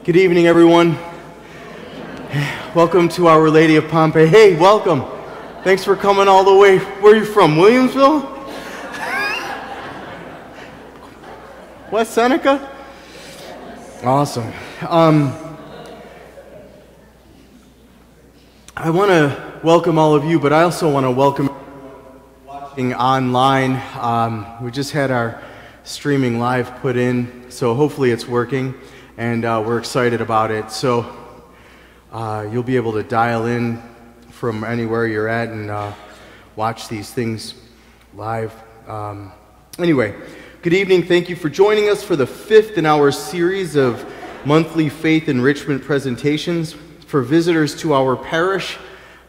Good evening, everyone. Welcome to Our Lady of Pompeii. Hey, welcome. Thanks for coming all the way. Where are you from? Williamsville? West Seneca? Awesome. I want to welcome all of you, but I also want to welcome watching online. We just had our streaming live put in, so hopefully it's working, and we're excited about it. So you'll be able to dial in from anywhere you're at and watch these things live. Anyway, good evening. Thank you for joining us for the 5th in our series of monthly faith enrichment presentations. For visitors to our parish,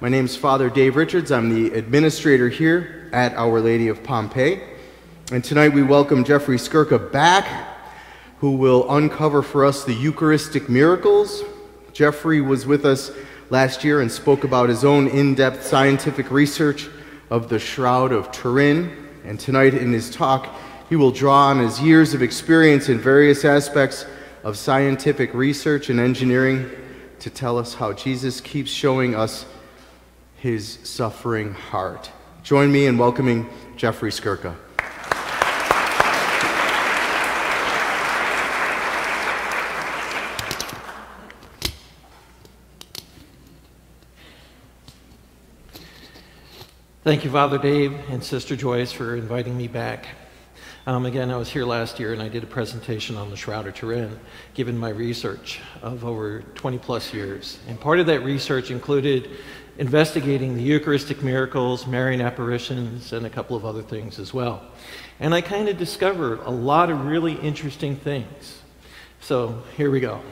my name is Father Dave Richards. I'm the administrator here at Our Lady of Pompeii. And tonight we welcome Jeffrey Skurka back, who will uncover for us the Eucharistic Miracles. Jeffrey was with us last year and spoke about his own in-depth scientific research of the Shroud of Turin. And tonight in his talk, he will draw on his years of experience in various aspects of scientific research and engineering to tell us how Jesus keeps showing us his suffering heart. Join me in welcoming Jeffrey Skurka. Thank you, Father Dave and Sister Joyce, for inviting me back. Again, I was here last year and I did a presentation on the Shroud of Turin, given my research of over 20 plus years. And part of that research included investigating the Eucharistic miracles, Marian apparitions, and a couple of other things as well. And I kind of discovered a lot of really interesting things. So here we go.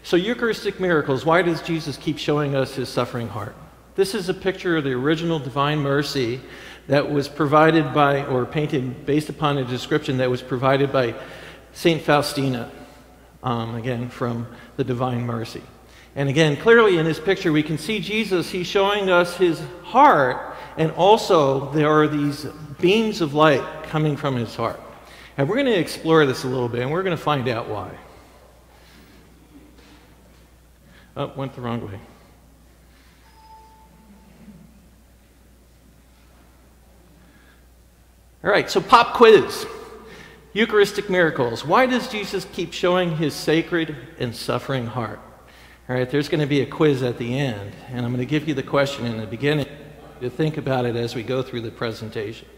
So Eucharistic miracles, why does Jesus keep showing us his suffering heart? This is a picture of the original Divine Mercy that was provided by, or painted based upon a description that was provided by Saint Faustina, again, from the Divine Mercy. And again, clearly in this picture, we can see Jesus, he's showing us his heart, and also there are these beams of light coming from his heart. And we're going to explore this a little bit, and we're going to find out why. Oh, went the wrong way. All right, so pop quiz. Eucharistic miracles. Why does Jesus keep showing his sacred and suffering heart? All right, there's going to be a quiz at the end, and I'm going to give you the question in the beginning to think about it as we go through the presentation.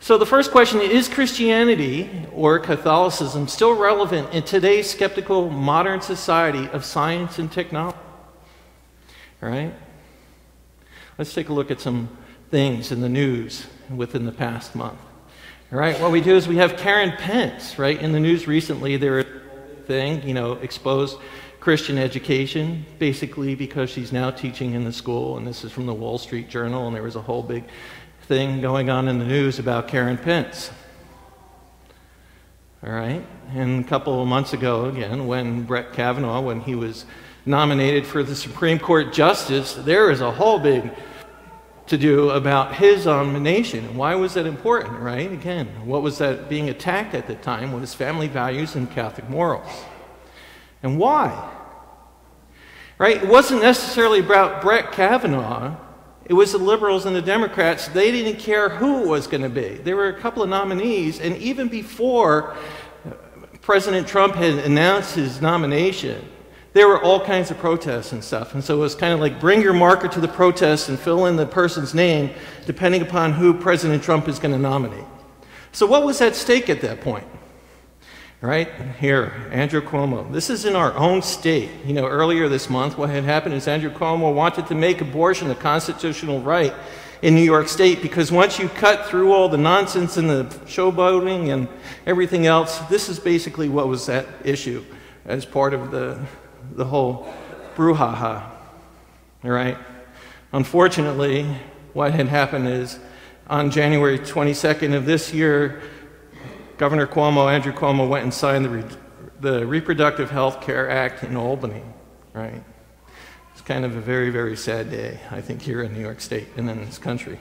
So the first question is Christianity or Catholicism still relevant in today's skeptical modern society of science and technology? All right, let's take a look at some things in the news within the past month. All right, what we do is we have Karen Pence, right, in the news recently. There thing, exposed Christian education, basically because she's now teaching in the school, and this is from the Wall Street Journal, and there was a whole big thing going on in the news about Karen Pence. All right, and a couple of months ago, again, when Brett Kavanaugh, when he was nominated for the Supreme Court Justice, there was a whole big to-do about his nomination. And why was that important, right? Again, what was that being attacked at the time was family values and Catholic morals. And why? Right? It wasn't necessarily about Brett Kavanaugh. It was the liberals and the Democrats. They didn't care who it was going to be. There were a couple of nominees, and even before President Trump had announced his nomination, there were all kinds of protests and stuff. And so it was kind of like bring your marker to the protest and fill in the person's name depending upon who President Trump is going to nominate. So what was at stake at that point? Right here, Andrew Cuomo. This is in our own state. Earlier this month, what had happened is Andrew Cuomo wanted to make abortion a constitutional right in New York State, because once you cut through all the nonsense and the showboating and everything else, this is basically what was at issue as part of the whole brouhaha. All right? Unfortunately, what had happened is on January 22nd of this year, Governor Cuomo, Andrew Cuomo, went and signed the Reproductive Health Care Act in Albany, right? It's kind of a very, very sad day, I think, here in New York State and in this country.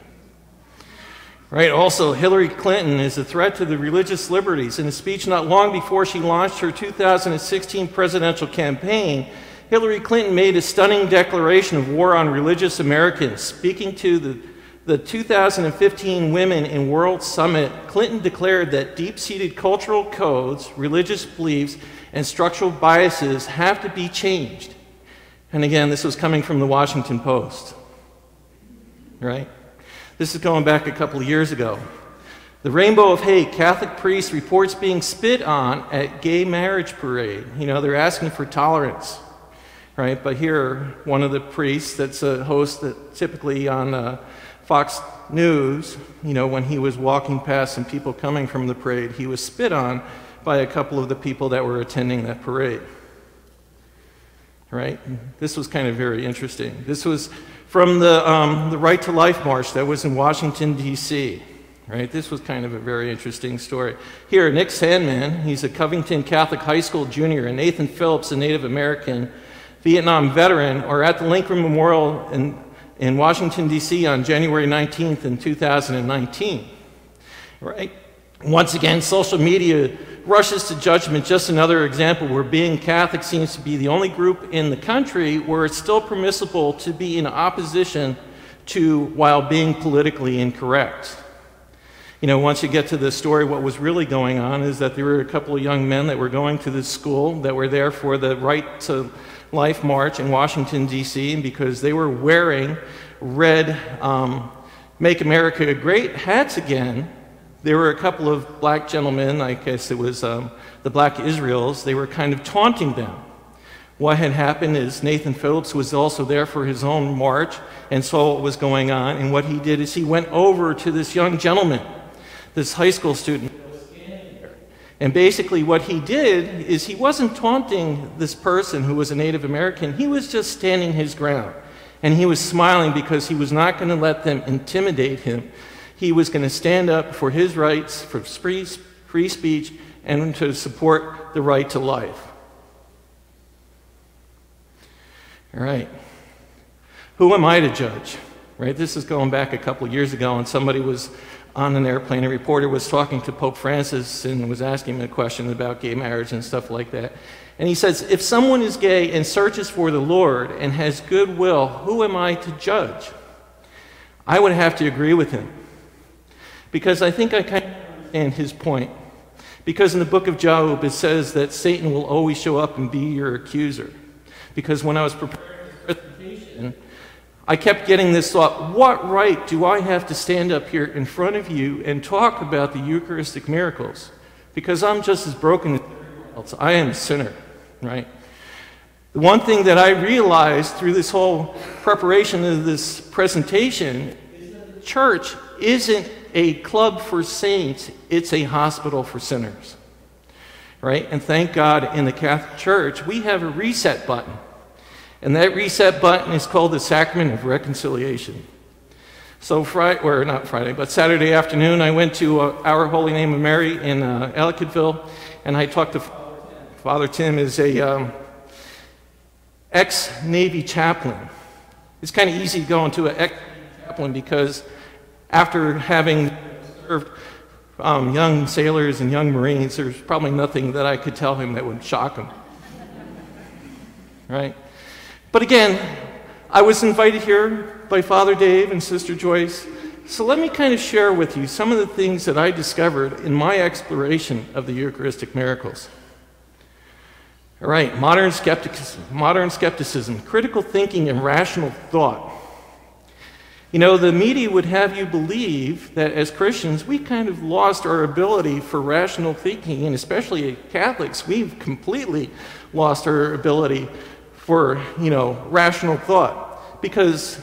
Right? Also, Hillary Clinton is a threat to the religious liberties. In a speech not long before she launched her 2016 presidential campaign, Hillary Clinton made a stunning declaration of war on religious Americans. Speaking to the 2015 Women in World Summit, Clinton declared that deep-seated cultural codes, religious beliefs, and structural biases have to be changed. And again, this was coming from the Washington Post. Right? This is going back a couple of years ago. The Rainbow of Hate, Catholic priest reports being spit on at gay marriage parade. You know, they're asking for tolerance, right? But here, one of the priests that's a host that typically on Fox News, you know, when he was walking past some people coming from the parade, he was spit on by a couple of the people that were attending that parade. Right? This was kind of very interesting. This was from the Right to Life March that was in Washington, D.C. Right? This was kind of a very interesting story. Here, Nick Sandman, he's a Covington Catholic High School junior, and Nathan Phillips, a Native American Vietnam veteran, are at the Lincoln Memorial in Washington, D.C. on January 19th in 2019. Right? Once again, social media rushes to judgment. Just another example where being Catholic seems to be the only group in the country where it's still permissible to be in opposition to while being politically incorrect. You know, once you get to the story, what was really going on is that there were a couple of young men that were going to this school that were there for the Right to Life March in Washington, D.C., and because they were wearing red Make America Great hats again, there were a couple of black gentlemen, I guess it was the Black Israels, they were kind of taunting them. What had happened is Nathan Phillips was also there for his own march and saw what was going on, and what he did is he went over to this young gentleman, this high school student, and basically what he did is he wasn't taunting this person who was a Native American, he was just standing his ground. And he was smiling because he was not going to let them intimidate him. He was going to stand up for his rights, for free speech, and to support the right to life. All right. Who am I to judge? Right? This is going back a couple of years ago, and somebody was on an airplane. A reporter was talking to Pope Francis and was asking him a question about gay marriage and stuff like that. And he says, if someone is gay and searches for the Lord and has goodwill, who am I to judge? I would have to agree with him. Because I think I kind of understand his point. Because in the book of Job, it says that Satan will always show up and be your accuser. Because when I was preparing this presentation, I kept getting this thought, what right do I have to stand up here in front of you and talk about the Eucharistic miracles? Because I'm just as broken as everyone else. I am a sinner, right? The one thing that I realized through this whole preparation of this presentation is that the church isn't a club for saints, it's a hospital for sinners, right? And thank God in the Catholic Church, we have a reset button. And that reset button is called the Sacrament of Reconciliation. So Saturday afternoon, I went to Our Holy Name of Mary in Ellicottville, and I talked to Father Tim is a ex-Navy chaplain. It's kind of easy to go into an ex-Navy chaplain because after having served young sailors and young Marines, there's probably nothing that I could tell him that would shock him. Right? But again, I was invited here by Father Dave and Sister Joyce, so let me kind of share with you some of the things that I discovered in my exploration of the Eucharistic miracles. All right, modern skepticism, critical thinking, and rational thought. You know, the media would have you believe that as Christians, we kind of lost our ability for rational thinking, and especially Catholics, we've completely lost our ability for, you know, rational thought. Because,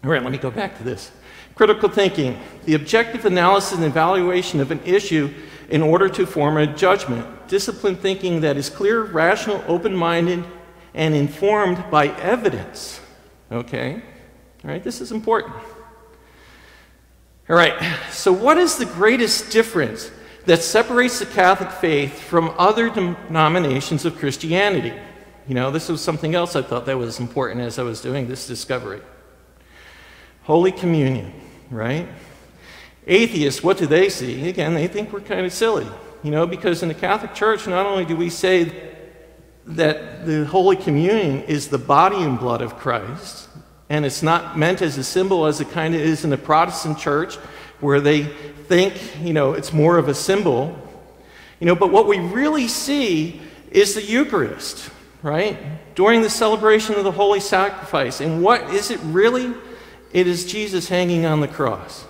all right, let me go back to this. Critical thinking, the objective analysis and evaluation of an issue in order to form a judgment. Disciplined thinking that is clear, rational, open-minded, and informed by evidence. Okay? All right, this is important. All right, so what is the greatest difference that separates the Catholic faith from other denominations of Christianity? You know, this was something else I thought that was important as I was doing this discovery. Holy Communion, right? Atheists, what do they see? Again, they think we're kind of silly, because in the Catholic Church, not only do we say that the Holy Communion is the body and blood of Christ, and it's not meant as a symbol as it kind of is in the Protestant Church, where they think, it's more of a symbol, but what we really see is the Eucharist, right? During the celebration of the Holy Sacrifice. And what is it really? It is Jesus hanging on the cross.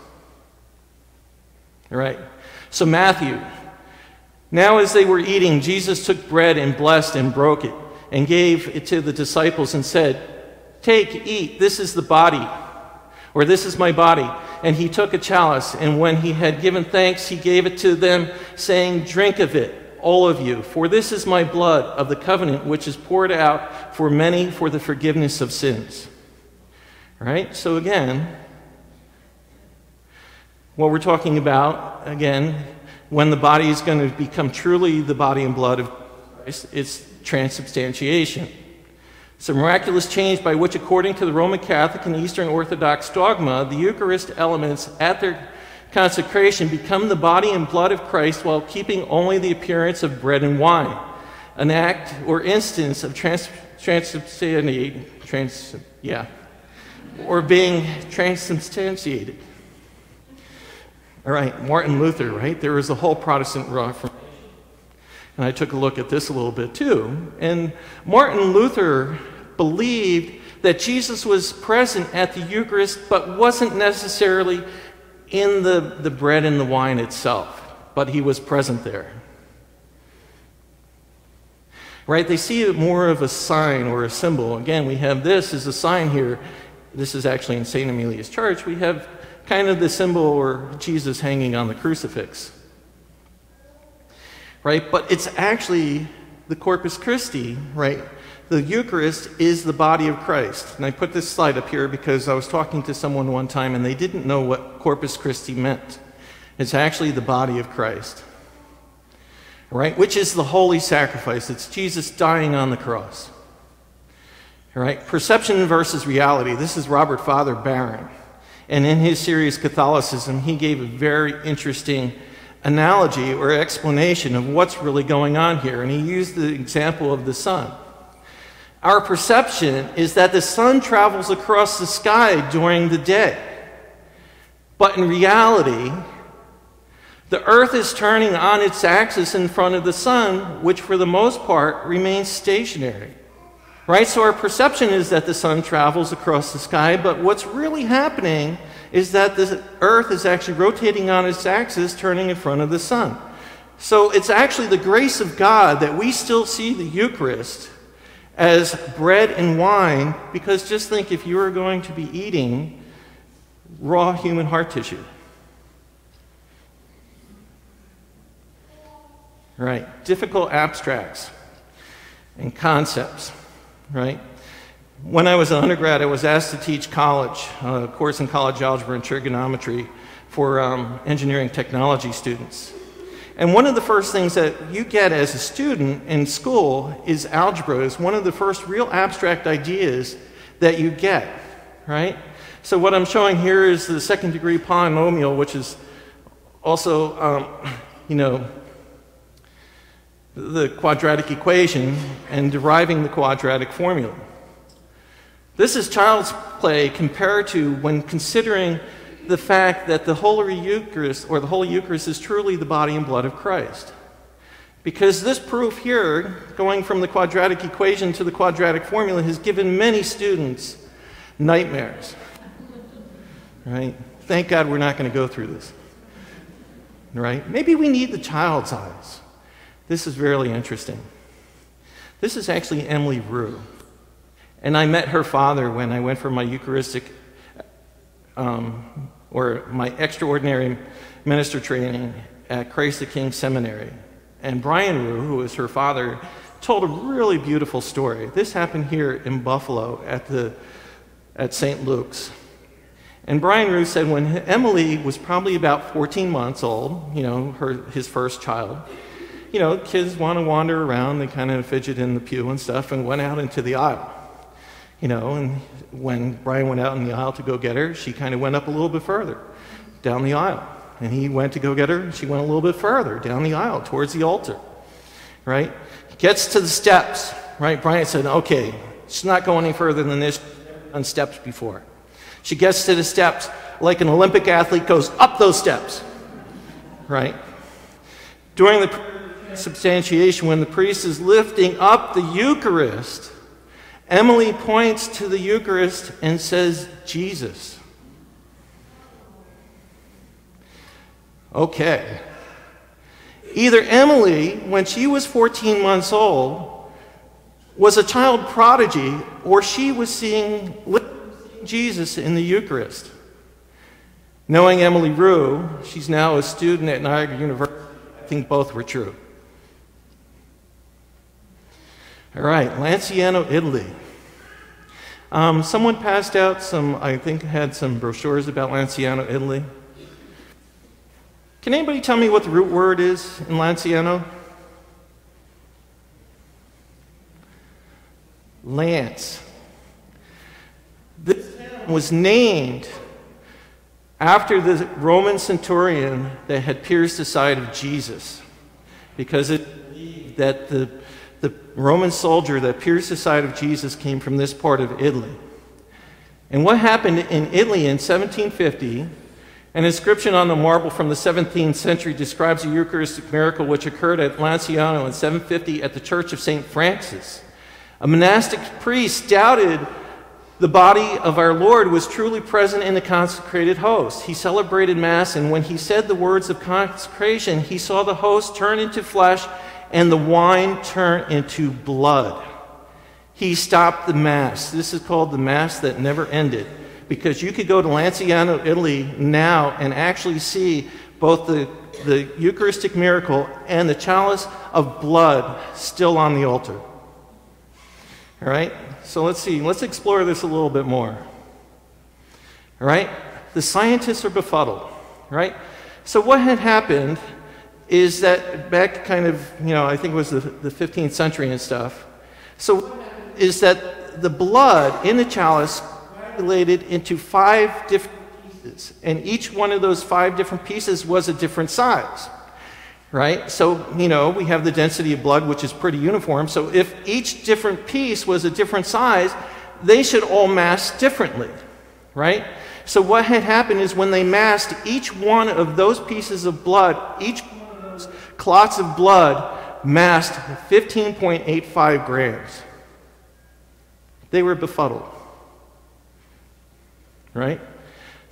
All right. So Matthew, now as they were eating, Jesus took bread and blessed and broke it and gave it to the disciples and said, "Take, eat, this is the body," or "This is my body." And he took a chalice, and when he had given thanks, he gave it to them, saying, "Drink of it, all of you, for this is my blood of the covenant, which is poured out for many for the forgiveness of sins." All right? So again, what we're talking about, again, when the body is going to become truly the body and blood of Christ, it's transubstantiation. It's a miraculous change by which, according to the Roman Catholic and Eastern Orthodox dogma, the Eucharist elements at their consecration become the body and blood of Christ while keeping only the appearance of bread and wine, an act or instance of or being transubstantiated. All right, Martin Luther, right? There was a whole Protestant Reformation. And I took a look at this a little bit too. And Martin Luther believed that Jesus was present at the Eucharist, but wasn't necessarily in the bread and the wine itself, but he was present there. Right? They see it more of a sign or a symbol. Again, we have this as a sign here. This is actually in St. Amelia's Church. We have kind of the symbol or Jesus hanging on the crucifix. Right? But it's actually the Corpus Christi, right? The Eucharist is the body of Christ. And I put this slide up here because I was talking to someone one time and they didn't know what Corpus Christi meant. It's actually the body of Christ, right? Which is the holy sacrifice. It's Jesus dying on the cross. All right? Perception versus reality. This is Robert Father Barron. And in his series Catholicism, he gave a very interesting analogy or explanation of what's really going on here. And he used the example of the sun. Our perception is that the sun travels across the sky during the day. But in reality, the earth is turning on its axis in front of the sun, which for the most part remains stationary. Right? So our perception is that the sun travels across the sky, but what's really happening is that the earth is actually rotating on its axis, turning in front of the sun. So it's actually the grace of God that we still see the Eucharist as bread and wine, because just think if you were going to be eating raw human heart tissue. Right? Difficult abstracts and concepts. Right? When I was an undergrad, I was asked to teach college, a course in college algebra and trigonometry for engineering technology students. And one of the first things that you get as a student in school is algebra. Is one of the first real abstract ideas that you get, right? So what I'm showing here is the second degree polynomial, which is also, the quadratic equation and deriving the quadratic formula. This is child's play compared to when considering the fact that the Holy Eucharist, or the Holy Eucharist, is truly the body and blood of Christ. Because this proof here, going from the quadratic equation to the quadratic formula, has given many students nightmares. Right? Thank God we're not going to go through this. Right? Maybe we need the child's eyes. This is really interesting. This is actually Emily Rue. And I met her father when I went for my Eucharistic, or my extraordinary minister training at Christ the King Seminary. And Brian Rue, who was her father, told a really beautiful story. This happened here in Buffalo at St. Luke's. And Brian Rue said when Emily was probably about 14 months old, his first child, kids want to wander around, they kind of fidget in the pew and stuff, and went out into the aisle. And when Brian went out in the aisle to go get her, she kind of went up a little bit further down the aisle. And he went to go get her. She went a little bit further down the aisle towards the altar, right? He gets to the steps, right? Bryant said, okay, she's not going any further than this. She's never done steps before. She gets to the steps like an Olympic athlete goes up those steps, right? During the substantiation, when the priest is lifting up the Eucharist, Emily points to the Eucharist and says, Jesus. Okay. Either Emily, when she was 14 months old, was a child prodigy, or she was seeing Jesus in the Eucharist. Knowing Emily Rue, she's now a student at Niagara University, I think both were true. All right, Lanciano, Italy. Someone passed out some, I think had some brochures about Lanciano, Italy. Can anybody tell me what the root word is in Lanciano? Lance. This town was named after the Roman centurion that had pierced the side of Jesus, because it believed that the Roman soldier that pierced the side of Jesus came from this part of Italy. And what happened in Italy in 1750, an inscription on the marble from the 17th century describes a Eucharistic miracle which occurred at Lanciano in 750 at the Church of St. Francis. A monastic priest doubted the body of our Lord was truly present in the consecrated host. He celebrated Mass, and when he said the words of consecration, he saw the host turn into flesh and the wine turn into blood. He stopped the Mass. This is called the Mass that never ended, because you could go to Lanciano, Italy now and actually see both the Eucharistic miracle and the chalice of blood still on the altar. All right? So let's see. Let's explore this a little bit more. All right? The scientists are befuddled. Right? So what had happened is that back kind of, I think it was the 15th century and stuff. So is that the blood in the chalice coagulated into 5 different pieces, and each one of those 5 different pieces was a different size, right? So, we have the density of blood, which is pretty uniform, so if each different piece was a different size, they should all mass differently, right? So what had happened is when they massed each one of those pieces of blood, each one of those clots of blood massed 15.85 grams. They were befuddled. Right?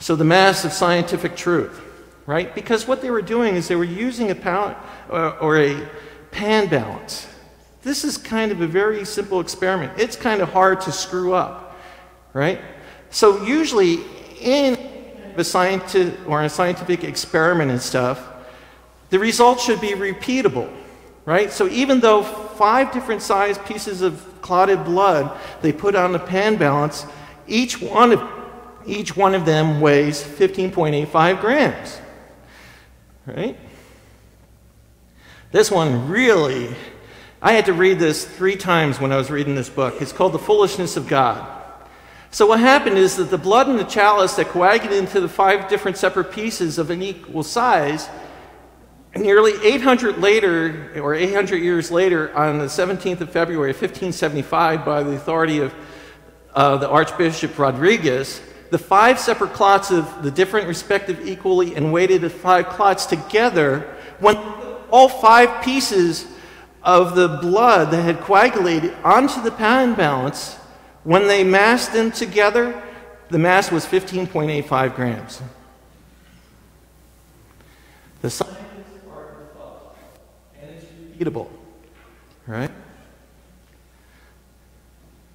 So the Mass of scientific truth, right? Because what they were doing is they were using a pan balance. This is kind of a very simple experiment. It's kind of hard to screw up, right? So usually in a scientific experiment and stuff, the results should be repeatable, right? So even though 5 different size pieces of clotted blood they put on the pan balance, each one of them weighs 15.85 grams, right? This one really, I had to read this 3 times when I was reading this book. It's called The Foolishness of God. So what happened is that the blood in the chalice that coagulated into the 5 different separate pieces of an equal size, nearly 800 years later, on the 17th of February, 1575, by the authority of the Archbishop Rodriguez, the 5 separate clots of the different respective equally and weighted 5 clots together, when all 5 pieces of the blood that had coagulated onto the pan balance, when they massed them together, the mass was 15.85 grams. The scientists are befuddled, and it's repeatable, right?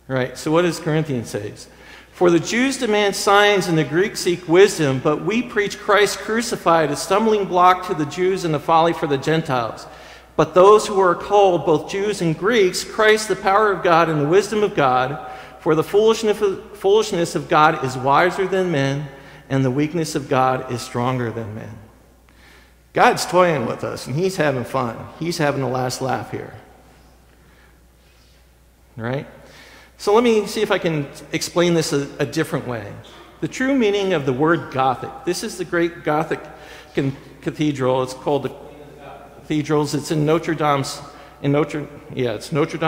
Right, so what does Corinthians say? For the Jews demand signs and the Greeks seek wisdom, but we preach Christ crucified, a stumbling block to the Jews and a folly for the Gentiles. But those who are called, both Jews and Greeks, Christ the power of God and the wisdom of God, for the foolishness of God is wiser than men, and the weakness of God is stronger than men. God's toying with us, and he's having fun. He's having the last laugh here. Right? So let me see if I can explain this a different way. The true meaning of the word Gothic. This is the great Gothic cathedral. It's called the Cathedrals. It's in Notre Dame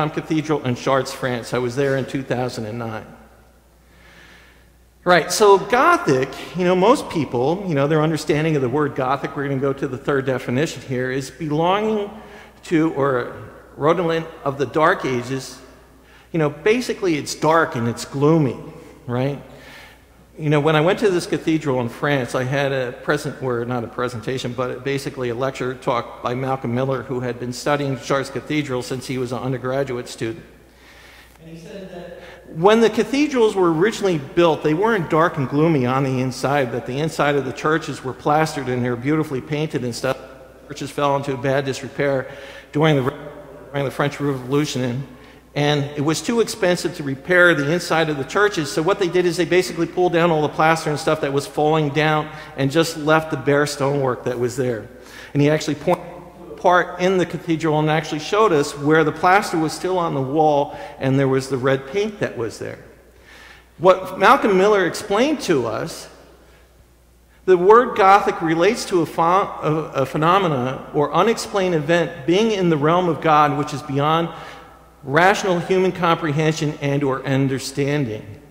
Cathedral in Chartres, France. I was there in 2009. Right, so Gothic, most people, their understanding of the word Gothic, we're going to go to the third definition here, is belonging to or redolent of the Dark Ages. Basically it's dark and it's gloomy, right? When I went to this cathedral in France, I had not a presentation, but basically a lecture talk by Malcolm Miller, who had been studying Chartres Cathedral since he was an undergraduate student. And he said that when the cathedrals were originally built, they weren't dark and gloomy on the inside, that the inside of the churches were plastered and they were beautifully painted and stuff. Churches fell into bad disrepair during the French Revolution, and it was too expensive to repair the inside of the churches, so what they did is they basically pulled down all the plaster and stuff that was falling down and just left the bare stonework that was there. And he actually pointed part in the cathedral and actually showed us where the plaster was still on the wall and there was the red paint that was there. What Malcolm Miller explained to us, the word Gothic relates to a phenomena or unexplained event being in the realm of God, which is beyond rational human comprehension and or understanding.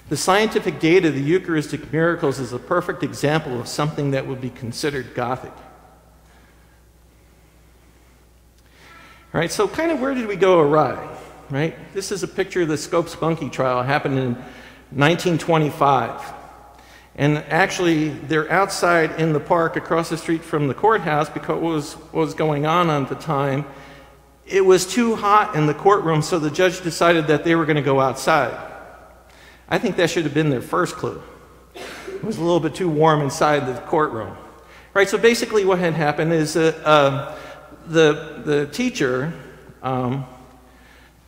The scientific data, the Eucharistic Miracles, is a perfect example of something that would be considered Gothic. All right, so kind of where did we go awry, right? This is a picture of the Skurka trial. It happened in 1925. And actually, they're outside in the park across the street from the courthouse because what was going on at the time. It was too hot in the courtroom, so the judge decided that they were going to go outside. I think that should have been their first clue. It was a little bit too warm inside the courtroom. Right, so basically what had happened is the teacher,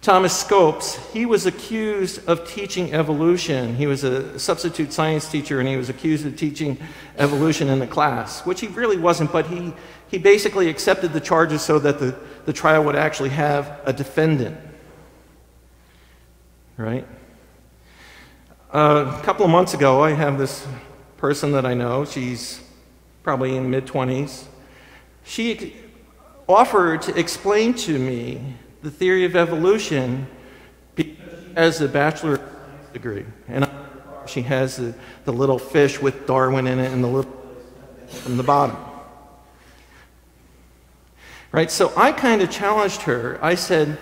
Thomas Scopes, he was accused of teaching evolution. He was a substitute science teacher, and he was accused of teaching evolution in the class, which he really wasn't, but he basically accepted the charges so that the trial would actually have a defendant. Right? A couple of months ago, I have this person that I know. She's probably in mid-20s. She offered to explain to me the theory of evolution because she has a bachelor of science degree. And she has the little fish with Darwin in it and the little from the bottom. Right, so I kind of challenged her. I said,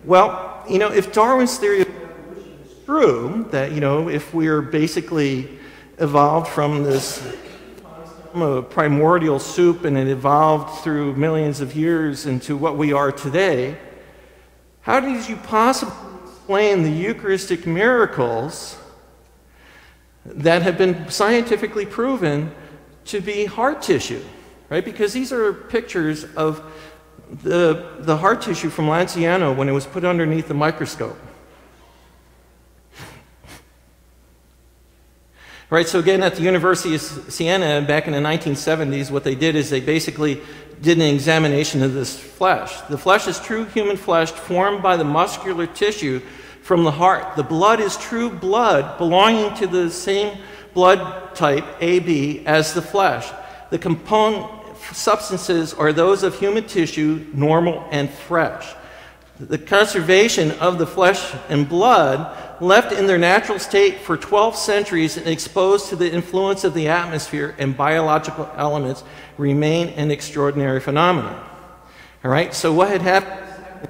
well, if Darwin's theory of evolution is true, that, if we're basically evolved from this primordial soup and it evolved through millions of years into what we are today, how did you possibly explain the Eucharistic miracles that have been scientifically proven to be heart tissue? Right? Because these are pictures of the heart tissue from Lanciano when it was put underneath the microscope. Right, so again, at the University of Siena back in the 1970s, what they did is they basically did an examination of this flesh. The flesh is true human flesh formed by the muscular tissue from the heart. The blood is true blood belonging to the same blood type, AB, as the flesh. The component substances are those of human tissue, normal and fresh. The conservation of the flesh and blood left in their natural state for 12 centuries and exposed to the influence of the atmosphere and biological elements remain an extraordinary phenomenon. All right, so what had happened in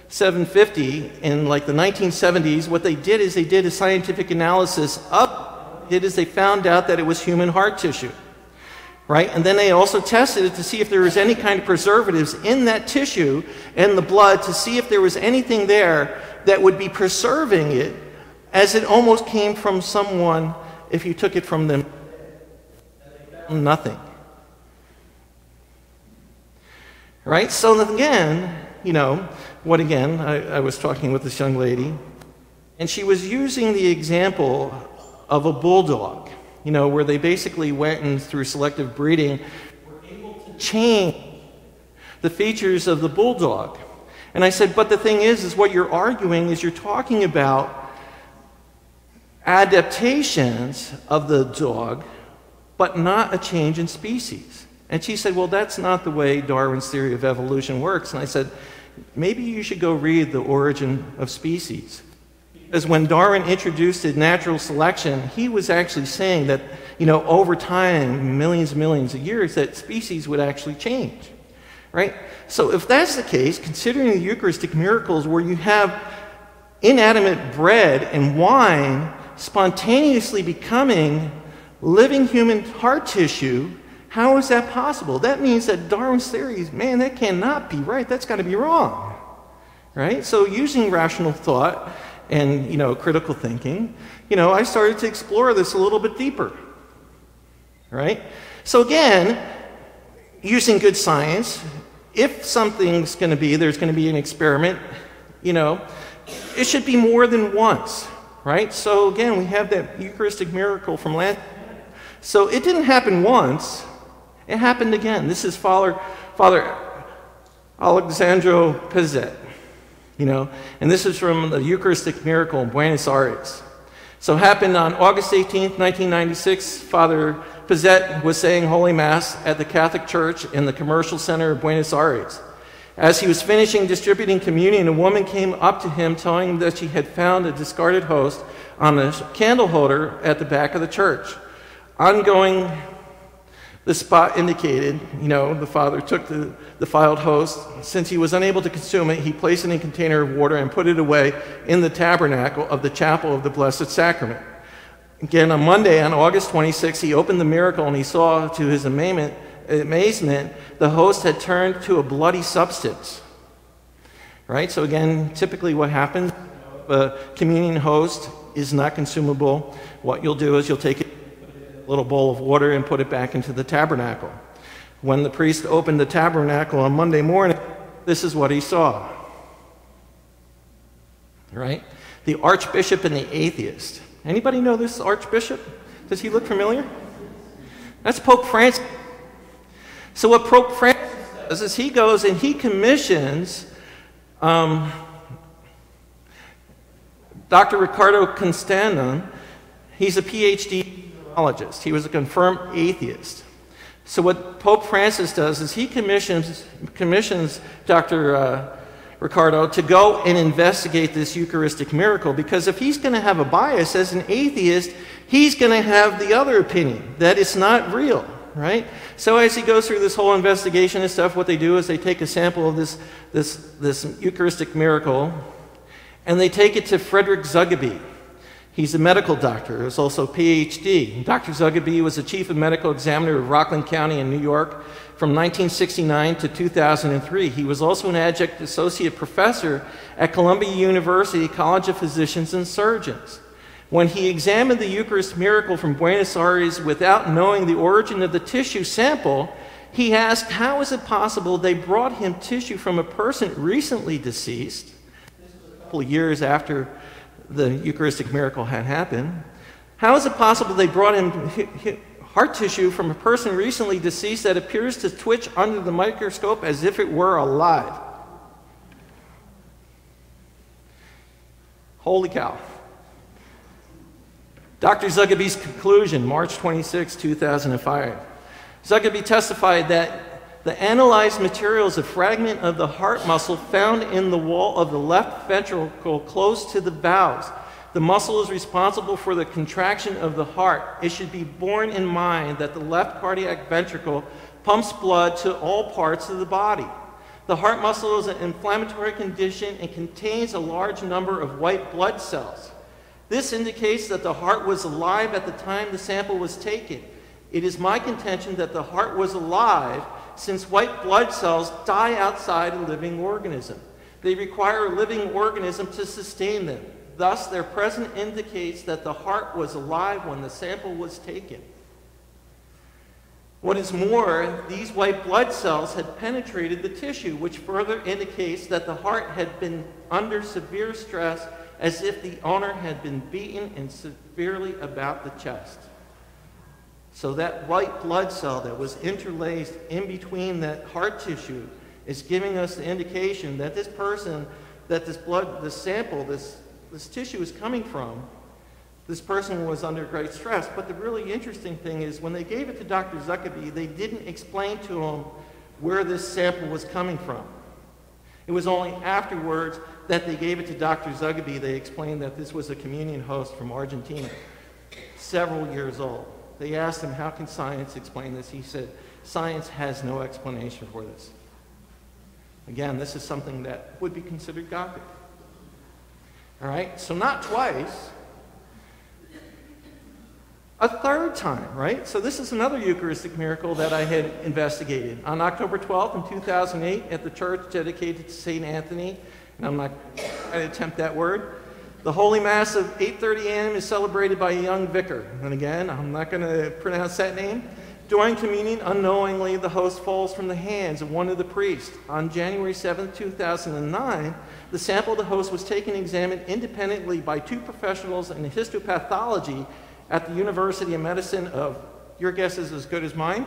750 in like the 1970s, what they did is they did a scientific analysis of it is they found out that it was human heart tissue. Right? And then they also tested it to see if there was any kind of preservatives in that tissue and the blood to see if there was anything there that would be preserving it as it almost came from someone if you took it from them. Nothing. Right? So again, I was talking with this young lady, and she was using the example of a bulldog. Where they basically went and through selective breeding were able to change the features of the bulldog. And I said, but the thing is what you're arguing is you're talking about adaptations of the dog, but not a change in species. And she said, well, that's not the way Darwin's theory of evolution works. And I said, maybe you should go read The Origin of Species. Because when Darwin introduced natural selection, he was actually saying that, over time, millions and millions of years, that species would actually change, right? So if that's the case, considering the Eucharistic miracles where you have inanimate bread and wine spontaneously becoming living human heart tissue, how is that possible? That means that Darwin's theories, man, that cannot be right. That's got to be wrong, right? So using rational thought and, critical thinking, I started to explore this a little bit deeper, right? So again, using good science, if something's going to be, there's going to be an experiment, it should be more than once, right? So again, we have that Eucharistic miracle from last. So it didn't happen once, it happened again. This is Father Alexandro Pizzet, and this is from the Eucharistic miracle in Buenos Aires. So it happened on August 18th, 1996. Father Pizzet was saying Holy Mass at the Catholic Church in the Commercial Center of Buenos Aires. As he was finishing distributing communion, a woman came up to him telling him that she had found a discarded host on a candle holder at the back of the church. Ongoing, the spot indicated, the father took the defiled host. Since he was unable to consume it, he placed it in a container of water and put it away in the tabernacle of the chapel of the Blessed Sacrament. Again, on Monday, on August 26, he opened the miracle and he saw, to his amazement, the host had turned to a bloody substance. Right? So again, typically what happens, if a communion host is not consumable, what you'll do is you'll take a little bowl of water and put it back into the tabernacle. When the priest opened the tabernacle on Monday morning, this is what he saw. Right? The archbishop and the atheist. Anybody know this archbishop? Does he look familiar? That's Pope Francis. So what Pope Francis does is he goes and he commissions Dr. Ricardo Constantin. He's a PhD neurologist. He was a confirmed atheist. So what Pope Francis does is he commissions Dr. Ricardo to go and investigate this Eucharistic miracle, because if he's going to have a bias as an atheist, he's going to have the other opinion, that it's not real, right? So as he goes through this whole investigation and stuff, what they do is they take a sample of this Eucharistic miracle, and they take it to Frederick Zugaby. He's a medical doctor. He's also a PhD. Dr. Zugaby was the chief of medical examiner of Rockland County in New York from 1969 to 2003. He was also an adjunct associate professor at Columbia University College of Physicians and Surgeons. When he examined the Eucharist miracle from Buenos Aires without knowing the origin of the tissue sample, he asked, how is it possible they brought him tissue from a person recently deceased? This was a couple of years after the Eucharistic miracle had happened. How is it possible they brought him heart tissue from a person recently deceased that appears to twitch under the microscope as if it were alive? Holy cow. Dr. Zugaby's conclusion, March 26, 2005. Zugaby testified that the analyzed material is a fragment of the heart muscle found in the wall of the left ventricle close to the valves. The muscle is responsible for the contraction of the heart. It should be borne in mind that the left cardiac ventricle pumps blood to all parts of the body. The heart muscle is an inflammatory condition and contains a large number of white blood cells. This indicates that the heart was alive at the time the sample was taken. It is my contention that the heart was alive since white blood cells die outside a living organism. They require a living organism to sustain them. Thus, their presence indicates that the heart was alive when the sample was taken. What is more, these white blood cells had penetrated the tissue, which further indicates that the heart had been under severe stress, as if the owner had been beaten and severely about the chest. So that white blood cell that was interlaced in between that heart tissue is giving us the indication that this person, that this blood, this sample, this tissue is coming from, this person was under great stress. But the really interesting thing is when they gave it to Dr. Zuckerby, they didn't explain to him where this sample was coming from. It was only afterwards that they gave it to Dr. Zuckerby, they explained that this was a communion host from Argentina, several years old. They asked him, how can science explain this? He said, science has no explanation for this. Again, this is something that would be considered Gothic. All right, so not twice, a third time, right? So this is another Eucharistic miracle that I had investigated. On October 12th in 2008 at the church dedicated to St. Anthony, and I'm not going to attempt that word, the Holy Mass of 8:30 a.m. is celebrated by a young vicar. And again, I'm not going to pronounce that name. During communion, unknowingly, the host falls from the hands of one of the priests. On January 7th, 2009, the sample of the host was taken and examined independently by two professionals in histopathology at the University of Medicine of, your guess is as good as mine.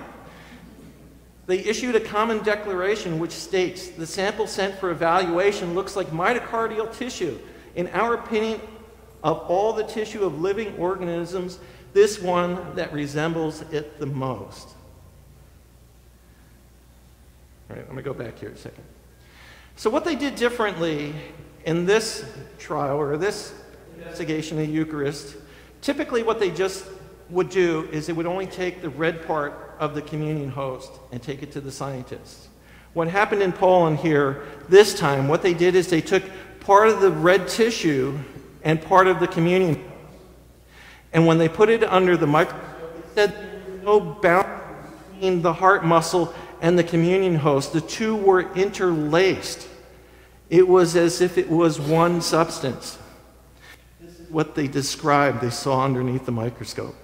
They issued a common declaration which states, the sample sent for evaluation looks like myocardial tissue. In our opinion, of all the tissue of living organisms, this one that resembles it the most. All right, let me go back here a second. So what they did differently in this trial, or this investigation of the Eucharist, typically what they just would do is they would only take the red part of the communion host and take it to the scientists. What happened in Poland here this time, what they did is they took part of the red tissue and part of the communion, and when they put it under the microscope, it said there was no boundary between the heart muscle and the communion host. The two were interlaced. It was as if it was one substance. This is what they described they saw underneath the microscope.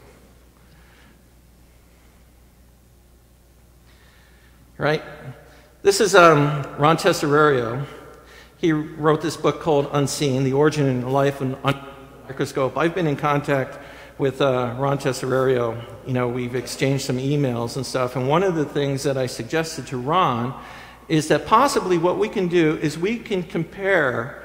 Right? This is Ron Tesserario. He wrote this book called Unseen, The Origin and Life of the Microscope. I've been in contact with Ron Tesserario. You know, we've exchanged some emails and stuff, and one of the things that I suggested to Ron is that possibly what we can do is we can compare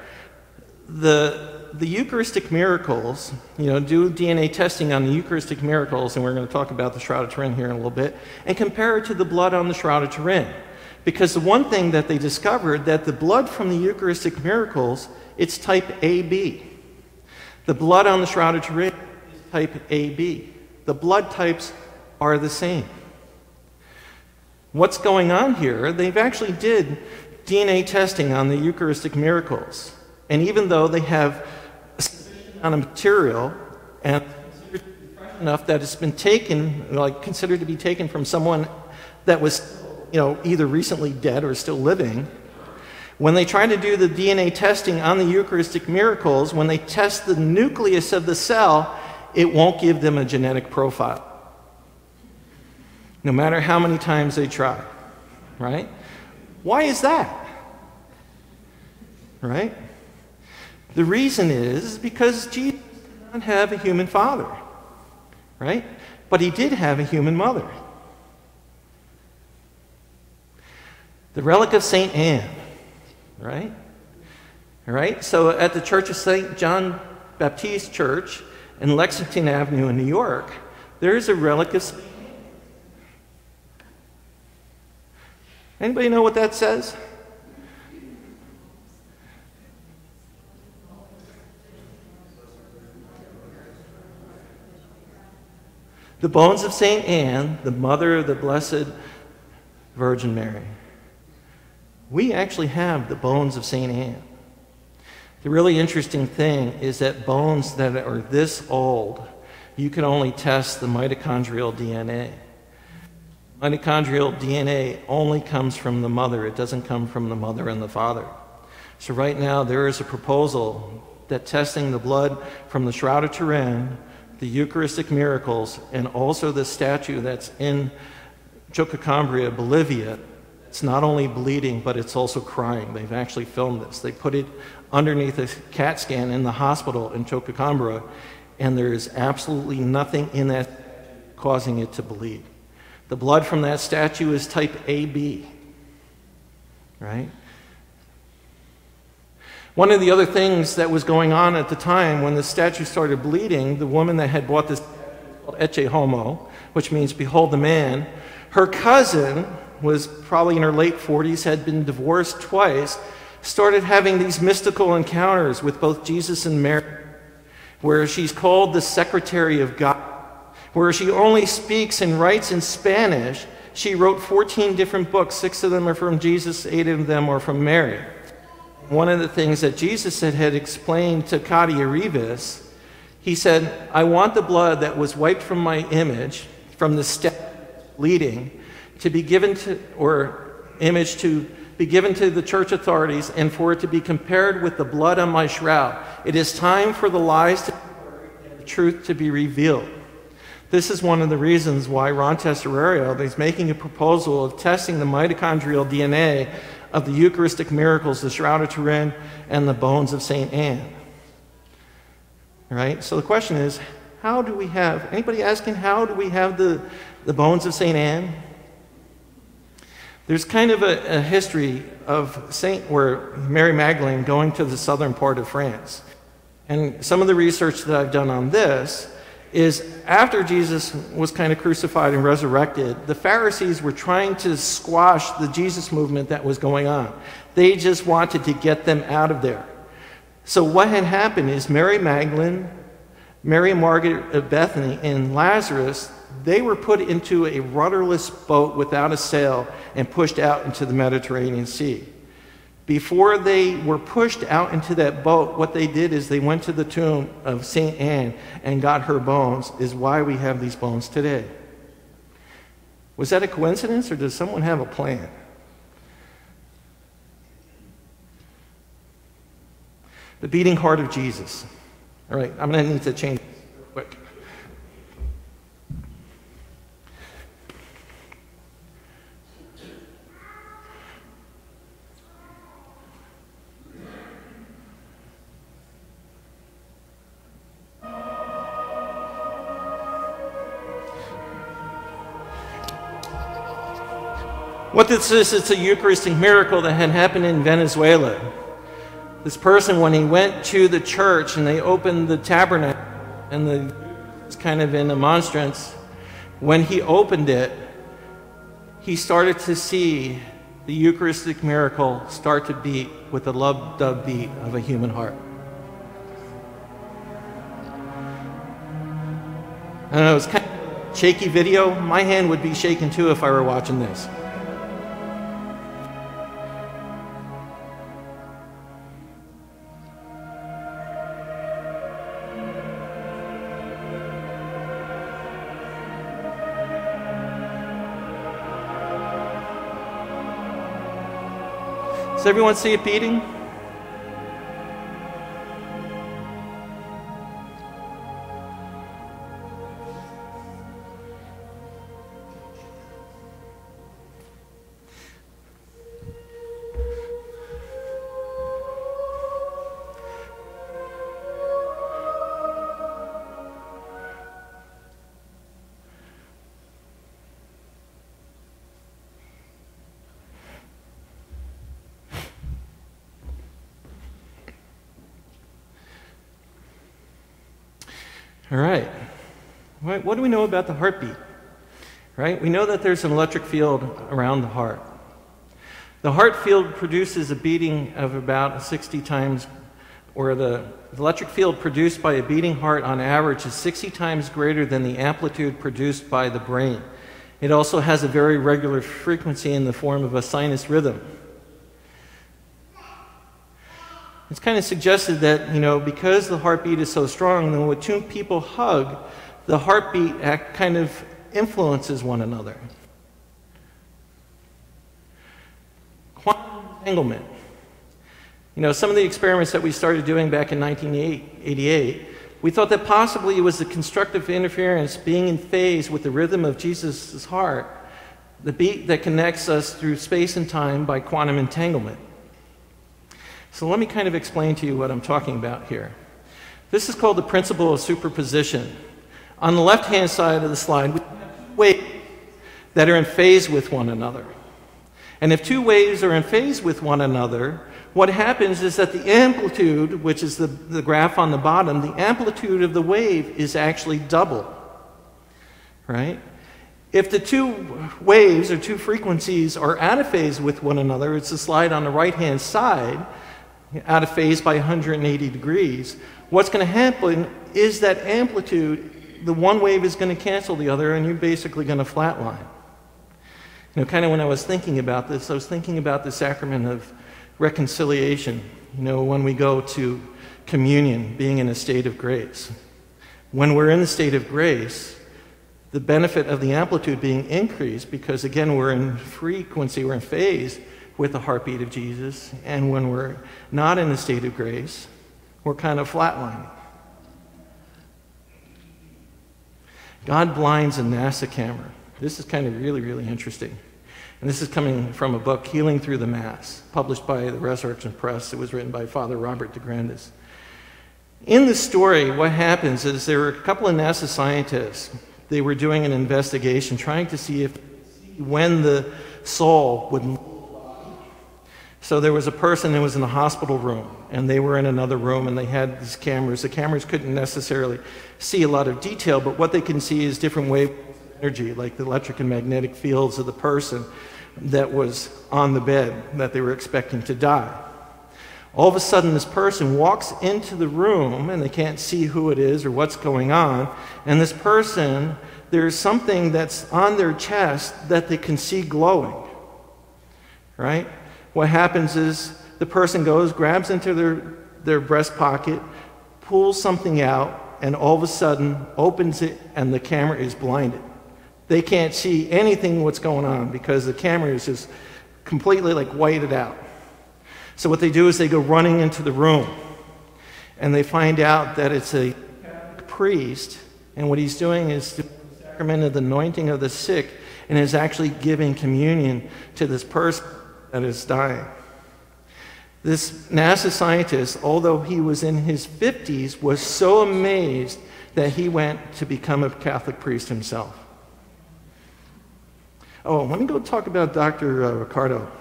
the Eucharistic miracles, you know, do DNA testing on the Eucharistic miracles, and we're going to talk about the Shroud of Turin here in a little bit, and compare it to the blood on the Shroud of Turin. Because the one thing that they discovered, that the blood from the Eucharistic miracles, it's type AB. The blood on the Shroud of Turin is type AB. The blood types are the same. What's going on here, they've actually did DNA testing on the Eucharistic miracles. And even though they have a sufficient amount of material, and enough that it's been taken, like considered to be taken from someone that was, you know, either recently dead or still living, when they try to do the DNA testing on the Eucharistic miracles, when they test the nucleus of the cell, it won't give them a genetic profile, no matter how many times they try, right? Why is that? Right? The reason is because Jesus did not have a human father, right? But he did have a human mother. The relic of St. Anne, right? All right, so at the Church of St. John Baptist Church in Lexington Avenue in New York, there is a relic of St. Anne. Anybody know what that says? The bones of St. Anne, the mother of the Blessed Virgin Mary. We actually have the bones of St. Anne. The really interesting thing is that bones that are this old, you can only test the mitochondrial DNA. Mitochondrial DNA only comes from the mother. It doesn't come from the mother and the father. So right now there is a proposal that testing the blood from the Shroud of Turin, the Eucharistic miracles, and also the statue that's in Chococambria, Bolivia, it's not only bleeding, but it's also crying. They've actually filmed this. They put it underneath a CAT scan in the hospital in Chococambria, and there is absolutely nothing in that causing it to bleed. The blood from that statue is type AB, right? One of the other things that was going on at the time when the statue started bleeding, the woman that had bought this called Ecce Homo, which means behold the man, her cousin was probably in her late 40s, had been divorced twice, started having these mystical encounters with both Jesus and Mary, where she's called the secretary of God, where she only speaks and writes in Spanish. She wrote 14 different books. 6 of them are from Jesus, 8 of them are from Mary. One of the things that Jesus had explained to Cadia Rivas, he said, I want the blood that was wiped from my image, from the step bleeding, to be given to, or image to be given to the church authorities, and for it to be compared with the blood on my shroud. It is time for the lies to be heard and the truth to be revealed. This is one of the reasons why Ron Tesserario is making a proposal of testing the mitochondrial DNA of the Eucharistic Miracles, the Shroud of Turin, and the bones of St. Anne. All right? So the question is, how do we have, anybody asking, how do we have the bones of St. Anne? There's kind of a history of Mary Magdalene going to the southern part of France. And some of the research that I've done on this is after Jesus was kind of crucified and resurrected, the Pharisees were trying to squash the Jesus movement that was going on. They just wanted to get them out of there. So what had happened is Mary Magdalene, Mary and Margaret of Bethany, and Lazarus, they were put into a rudderless boat without a sail and pushed out into the Mediterranean Sea. Before they were pushed out into that boat, what they did is they went to the tomb of St. Anne and got her bones, is why we have these bones today. Was that a coincidence, or does someone have a plan? The beating heart of Jesus. All right, I'm going to need to change this real quick. What this is, it's a Eucharistic miracle that had happened in Venezuela. This person, when he went to the church and they opened the tabernacle, and it's kind of in a monstrance, when he opened it, he started to see the Eucharistic miracle start to beat with the love-dub beat of a human heart. I know, it's kind of a shaky video. My hand would be shaking too if I were watching this. Does everyone see it beating? All right. What do we know about the heartbeat? Right? We know that there's an electric field around the heart. The heart field produces a beating of about 60 times, or the electric field produced by a beating heart on average is 60 times greater than the amplitude produced by the brain. It also has a very regular frequency in the form of a sinus rhythm. It's kind of suggested that, because the heartbeat is so strong, then when two people hug, the heartbeat kind of influences one another. Quantum entanglement. Some of the experiments that we started doing back in 1988, we thought that possibly it was the constructive interference being in phase with the rhythm of Jesus' heart, the beat that connects us through space and time by quantum entanglement. So let me kind of explain to you what I'm talking about here. This is called the principle of superposition. On the left-hand side of the slide, we have waves that are in phase with one another. And if two waves are in phase with one another, what happens is that the amplitude, which is the graph on the bottom, the amplitude of the wave is actually double, right? If the two waves or two frequencies are out of phase with one another, it's the slide on the right-hand side, out of phase by 180 degrees, what's going to happen is that amplitude, the one wave is going to cancel the other, and you're basically going to flatline. You know, kind of when I was thinking about this, I was thinking about the sacrament of reconciliation. You know, when we go to communion, being in a state of grace. When we're in the state of grace, the benefit of the amplitude being increased, because again, we're in frequency, we're in phase with the heartbeat of Jesus, and when we're not in a state of grace, we're kind of flatlining. God blinds a NASA camera. This is kind of really interesting. And this is coming from a book, Healing Through the Mass, published by the Resurrection Press. It was written by Father Robert de Grandis. In the story, what happens is there were a couple of NASA scientists. They were doing an investigation, trying to see when the soul would move. So there was a person that was in a hospital room, and they were in another room, and they had these cameras. The cameras couldn't necessarily see a lot of detail, but what they can see is different waves of energy, like the electric and magnetic fields of the person that was on the bed that they were expecting to die. All of a sudden, this person walks into the room, and they can't see who it is or what's going on, and this person, there's something that's on their chest that they can see glowing, right? What happens is the person goes, grabs into their breast pocket, pulls something out, and all of a sudden opens it, and the camera is blinded. They can't see anything what's going on because the camera is just completely like whited out. So what they do is they go running into the room, and they find out that it's a priest, and what he's doing is the sacrament of the anointing of the sick, and is actually giving communion to this person that is dying. This NASA scientist, although he was in his 50s, was so amazed that he went to become a Catholic priest himself. Oh, let me go talk about Dr. Ricardo.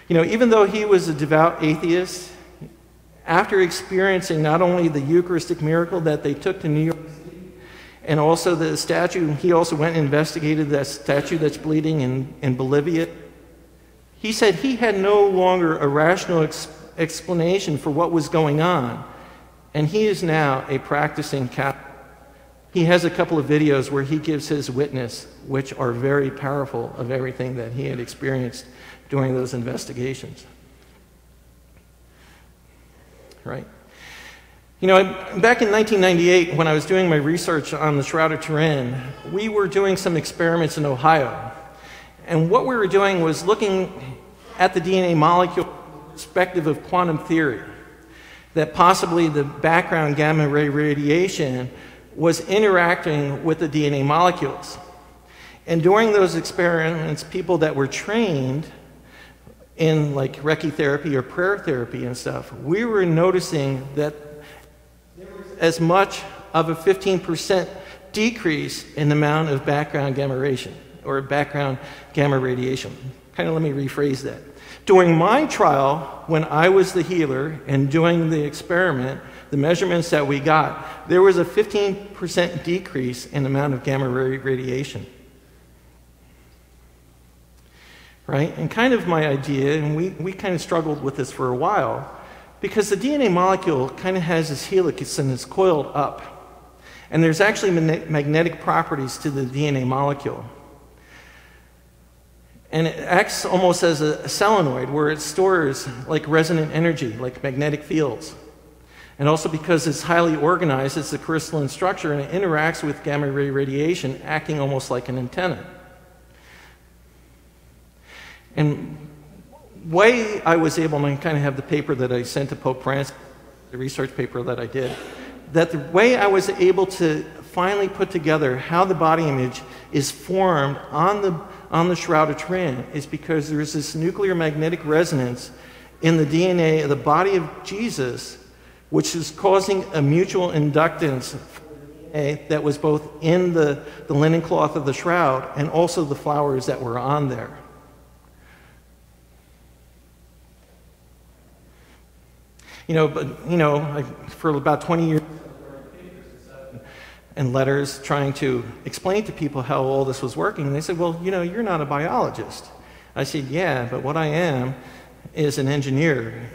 You know, even though he was a devout atheist, after experiencing not only the Eucharistic miracle that they took to New York City, and also the statue, he also went and investigated that statue that's bleeding in Bolivia. He said he had no longer a rational explanation for what was going on, and he is now a practicing Catholic. He has a couple of videos where he gives his witness, which are very powerful, of everything that he had experienced during those investigations. Right? You know, back in 1998, when I was doing my research on the Shroud of Turin, we were doing some experiments in Ohio. And what we were doing was looking at the DNA molecule from the perspective of quantum theory, that possibly the background gamma ray radiation was interacting with the DNA molecules. And during those experiments, people that were trained in like Reiki therapy or prayer therapy and stuff, we were noticing that there was as much of a 15% decrease in the amount of background gamma radiation, or background gamma radiation. Kind of let me rephrase that. During my trial, when I was the healer and doing the experiment, the measurements that we got, there was a 15% decrease in the amount of gamma ray radiation. Right? And kind of my idea, and we kind of struggled with this for a while, because the DNA molecule kind of has this helix and it's coiled up. And there's actually magnetic properties to the DNA molecule. And it acts almost as a solenoid, where it stores like resonant energy, like magnetic fields. And also because it's highly organized, it's a crystalline structure, and it interacts with gamma ray radiation, acting almost like an antenna. And way I was able to kind of have the paper that I sent to Pope Francis, the research paper that I did, that the way I was able to finally put together how the body image is formed on the Shroud of Turin is because there's this nuclear magnetic resonance in the DNA of the body of Jesus, which is causing a mutual inductance for the DNA that was both in the linen cloth of the shroud and also the flowers that were on there. For about 20 years, and letters trying to explain to people how all this was working. And they said, well, you're not a biologist. I said, yeah, but what I am is an engineer.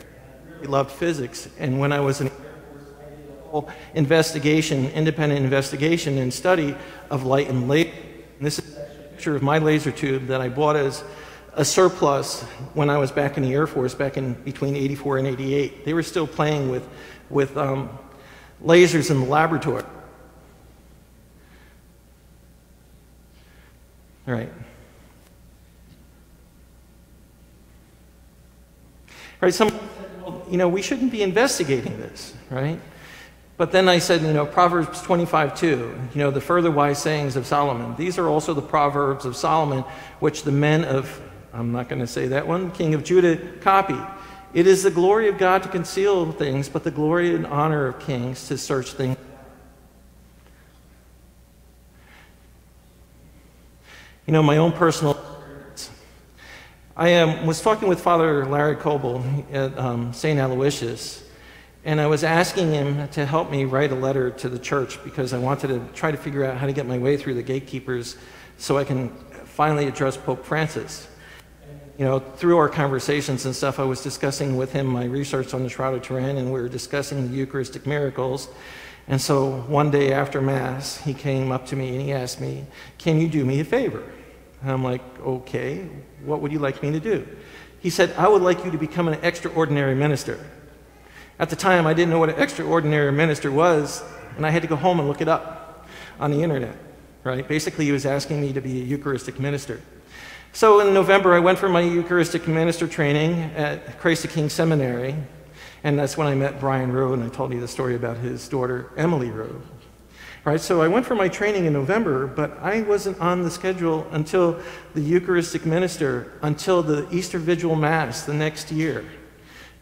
I loved physics. And when I was in whole independent investigation and study of light and laser. And this is a picture of my laser tube that I bought as a surplus when I was back in the Air Force, back in between 84 and 88. They were still playing with lasers in the laboratory. All right. Right, someone said, well, we shouldn't be investigating this, right? But then I said, Proverbs 25:2, the further wise sayings of Solomon. These are also the Proverbs of Solomon, which the men of, I'm not going to say that one, king of Judah copied. It is the glory of God to conceal things, but the glory and honor of kings to search things. My own personal experience. I was talking with Father Larry Coble at St. Aloysius, and I was asking him to help me write a letter to the church because I wanted to try to figure out how to get my way through the gatekeepers so I can finally address Pope Francis. Through our conversations and stuff, I was discussing with him my research on the Shroud of Turin, and we were discussing the Eucharistic miracles. And so one day after Mass, he came up to me and he asked me, can you do me a favor? And I'm like, okay, what would you like me to do? He said, I would like you to become an extraordinary minister. At the time, I didn't know what an extraordinary minister was, and I had to go home and look it up on the internet, right? Basically, he was asking me to be a Eucharistic minister. So in November, I went for my Eucharistic minister training at Christ the King Seminary, and that's when I met Brian Rowe, and I told you the story about his daughter, Emily Rowe. Right, so I went for my training in November, but I wasn't on the schedule until the Eucharistic minister, until the Easter Vigil Mass the next year.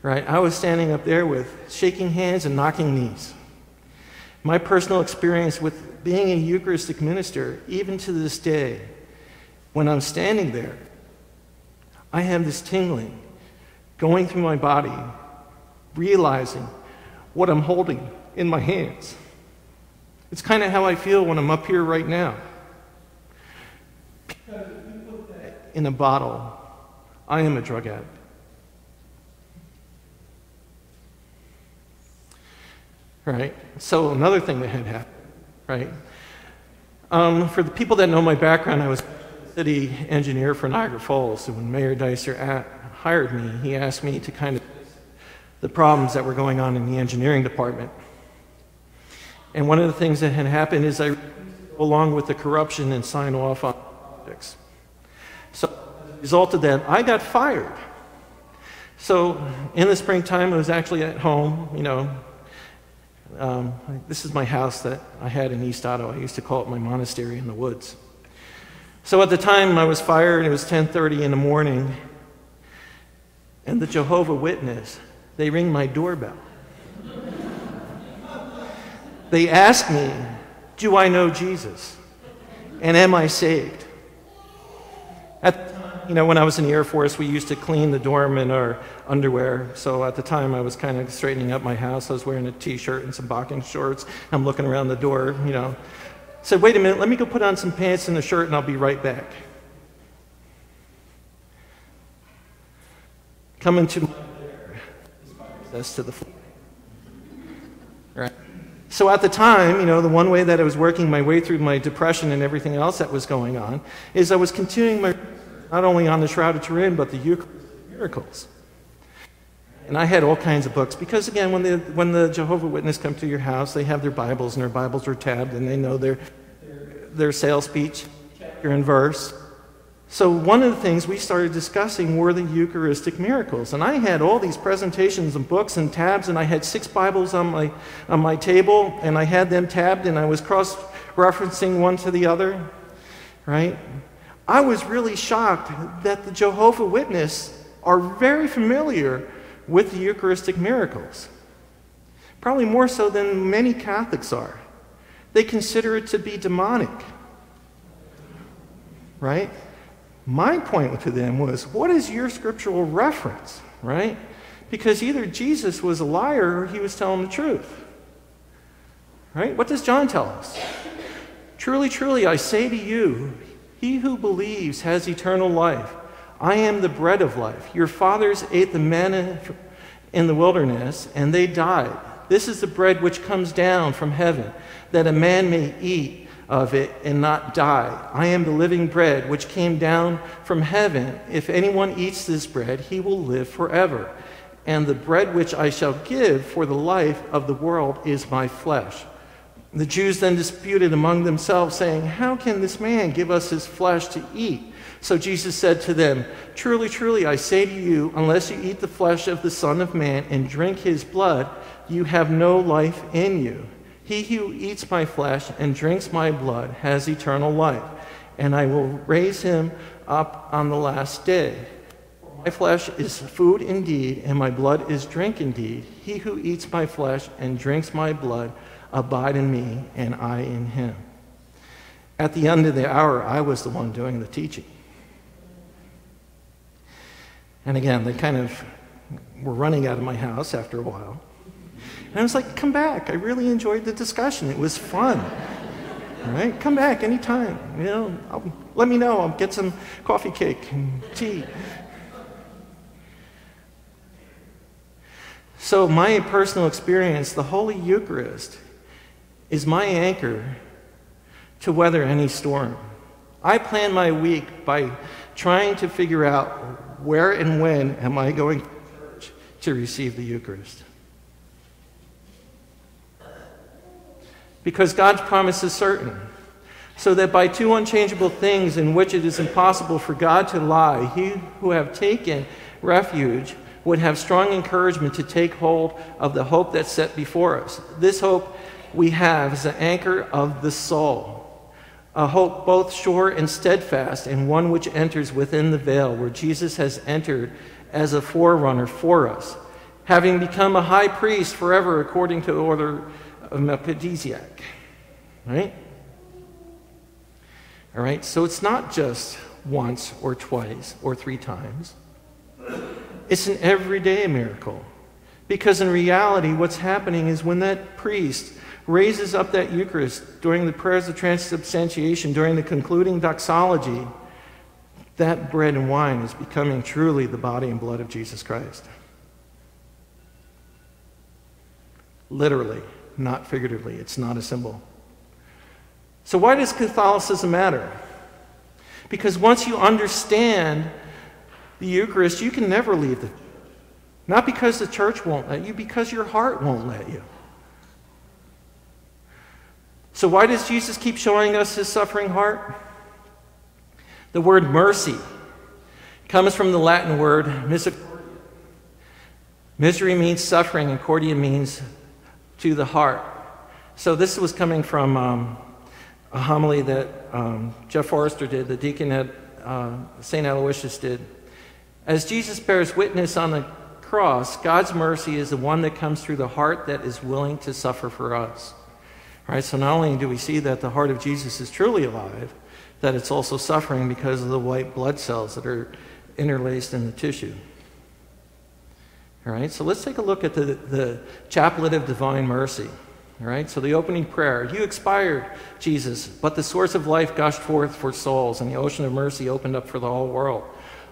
Right, I was standing up there with shaking hands and knocking knees. My personal experience with being a Eucharistic minister, even to this day, when I'm standing there, I have this tingling going through my body, realizing what I'm holding in my hands. It's kind of how I feel when I'm up here right now. Because if you put that in a bottle, I am a drug addict. Right? So another thing that had happened, right? For the people that know my background, I was city engineer for Niagara Falls. So when Mayor Dicer hired me, he asked me to kind of the problems that were going on in the engineering department. And one of the things that had happened is I, along with the corruption, and sign off on projects. So as a result of that, I got fired. So in the springtime, I was actually at home, this is my house that I had in East Ottawa. I used to call it my monastery in the woods. So at the time I was fired, it was 10:30 in the morning, and the Jehovah Witness, they ring my doorbell. They ask me, do I know Jesus? And am I saved? At the time, when I was in the Air Force, we used to clean the dorm in our underwear. So at the time, I was kind of straightening up my house. I was wearing a T-shirt and some boxing shorts. I'm looking around the door, Said, wait a minute, let me go put on some pants and a shirt, and I'll be right back. Coming to my access to the floor. Right. So at the time, the one way that I was working my way through my depression and everything else that was going on is I was continuing my not only on the Shroud of Turin, but the Eucharistic Miracles. And I had all kinds of books because, again, when the Jehovah Witness come to your house, they have their Bibles, and their Bibles are tabbed, and they know their sales speech, chapter and verse. So one of the things we started discussing were the Eucharistic miracles. And I had all these presentations and books and tabs, and I had 6 Bibles on my table, and I had them tabbed, and I was cross-referencing one to the other, right? I was really shocked that the Jehovah Witness are very familiar with the Eucharistic miracles. Probably more so than many Catholics are. They consider it to be demonic, right? My point to them was, what is your scriptural reference, right? Because either Jesus was a liar or he was telling the truth. Right? What does John tell us? Truly, truly, I say to you, he who believes has eternal life. I am the bread of life. Your fathers ate the manna in the wilderness, and they died. This is the bread which comes down from heaven, that a man may eat of it and not die. I am the living bread which came down from heaven. If anyone eats this bread, he will live forever. And the bread which I shall give for the life of the world is my flesh. The Jews then disputed among themselves, saying, how can this man give us his flesh to eat? So Jesus said to them, truly, truly, I say to you, unless you eat the flesh of the Son of Man and drink his blood, you have no life in you. He who eats my flesh and drinks my blood has eternal life, and I will raise him up on the last day. My flesh is food indeed, and my blood is drink indeed. He who eats my flesh and drinks my blood abide in me, and I in him. At the end of the hour, I was the one doing the teaching. And again, they kind of were running out of my house after a while. And I was like, come back. I really enjoyed the discussion. It was fun. All right? Come back anytime. You know, let me know. I'll get some coffee cake and tea. So my personal experience, the Holy Eucharist, is my anchor to weather any storm. I plan my week by trying to figure out where and when am I going to church to receive the Eucharist. Because God's promise is certain, so that by two unchangeable things in which it is impossible for God to lie, he who have taken refuge would have strong encouragement to take hold of the hope that's set before us. This hope we have is the anchor of the soul, a hope both sure and steadfast, and one which enters within the veil where Jesus has entered as a forerunner for us, having become a high priest forever according to the order of Melchizedek. Right? All right, so it's not just once or twice or 3 times. It's an everyday miracle. Because in reality, what's happening is when that priest raises up that Eucharist during the prayers of transubstantiation, during the concluding doxology, that bread and wine is becoming truly the body and blood of Jesus Christ. Literally, not figuratively. It's not a symbol. So why does Catholicism matter? Because once you understand the Eucharist, you can never leave the... Not because the church won't let you, because your heart won't let you. So why does Jesus keep showing us his suffering heart? The word mercy comes from the Latin word misericordia. Misery means suffering, and cordia means to the heart. So this was coming from a homily that Jeff Forrester did, the deacon at St. Aloysius did. As Jesus bears witness on the cross, God's mercy is the one that comes through the heart that is willing to suffer for us. All right, so not only do we see that the heart of Jesus is truly alive, that it's also suffering because of the white blood cells that are interlaced in the tissue. All right, so let's take a look at the Chaplet of Divine Mercy. All right, so the opening prayer. You expired, Jesus, but the source of life gushed forth for souls, and the ocean of mercy opened up for the whole world.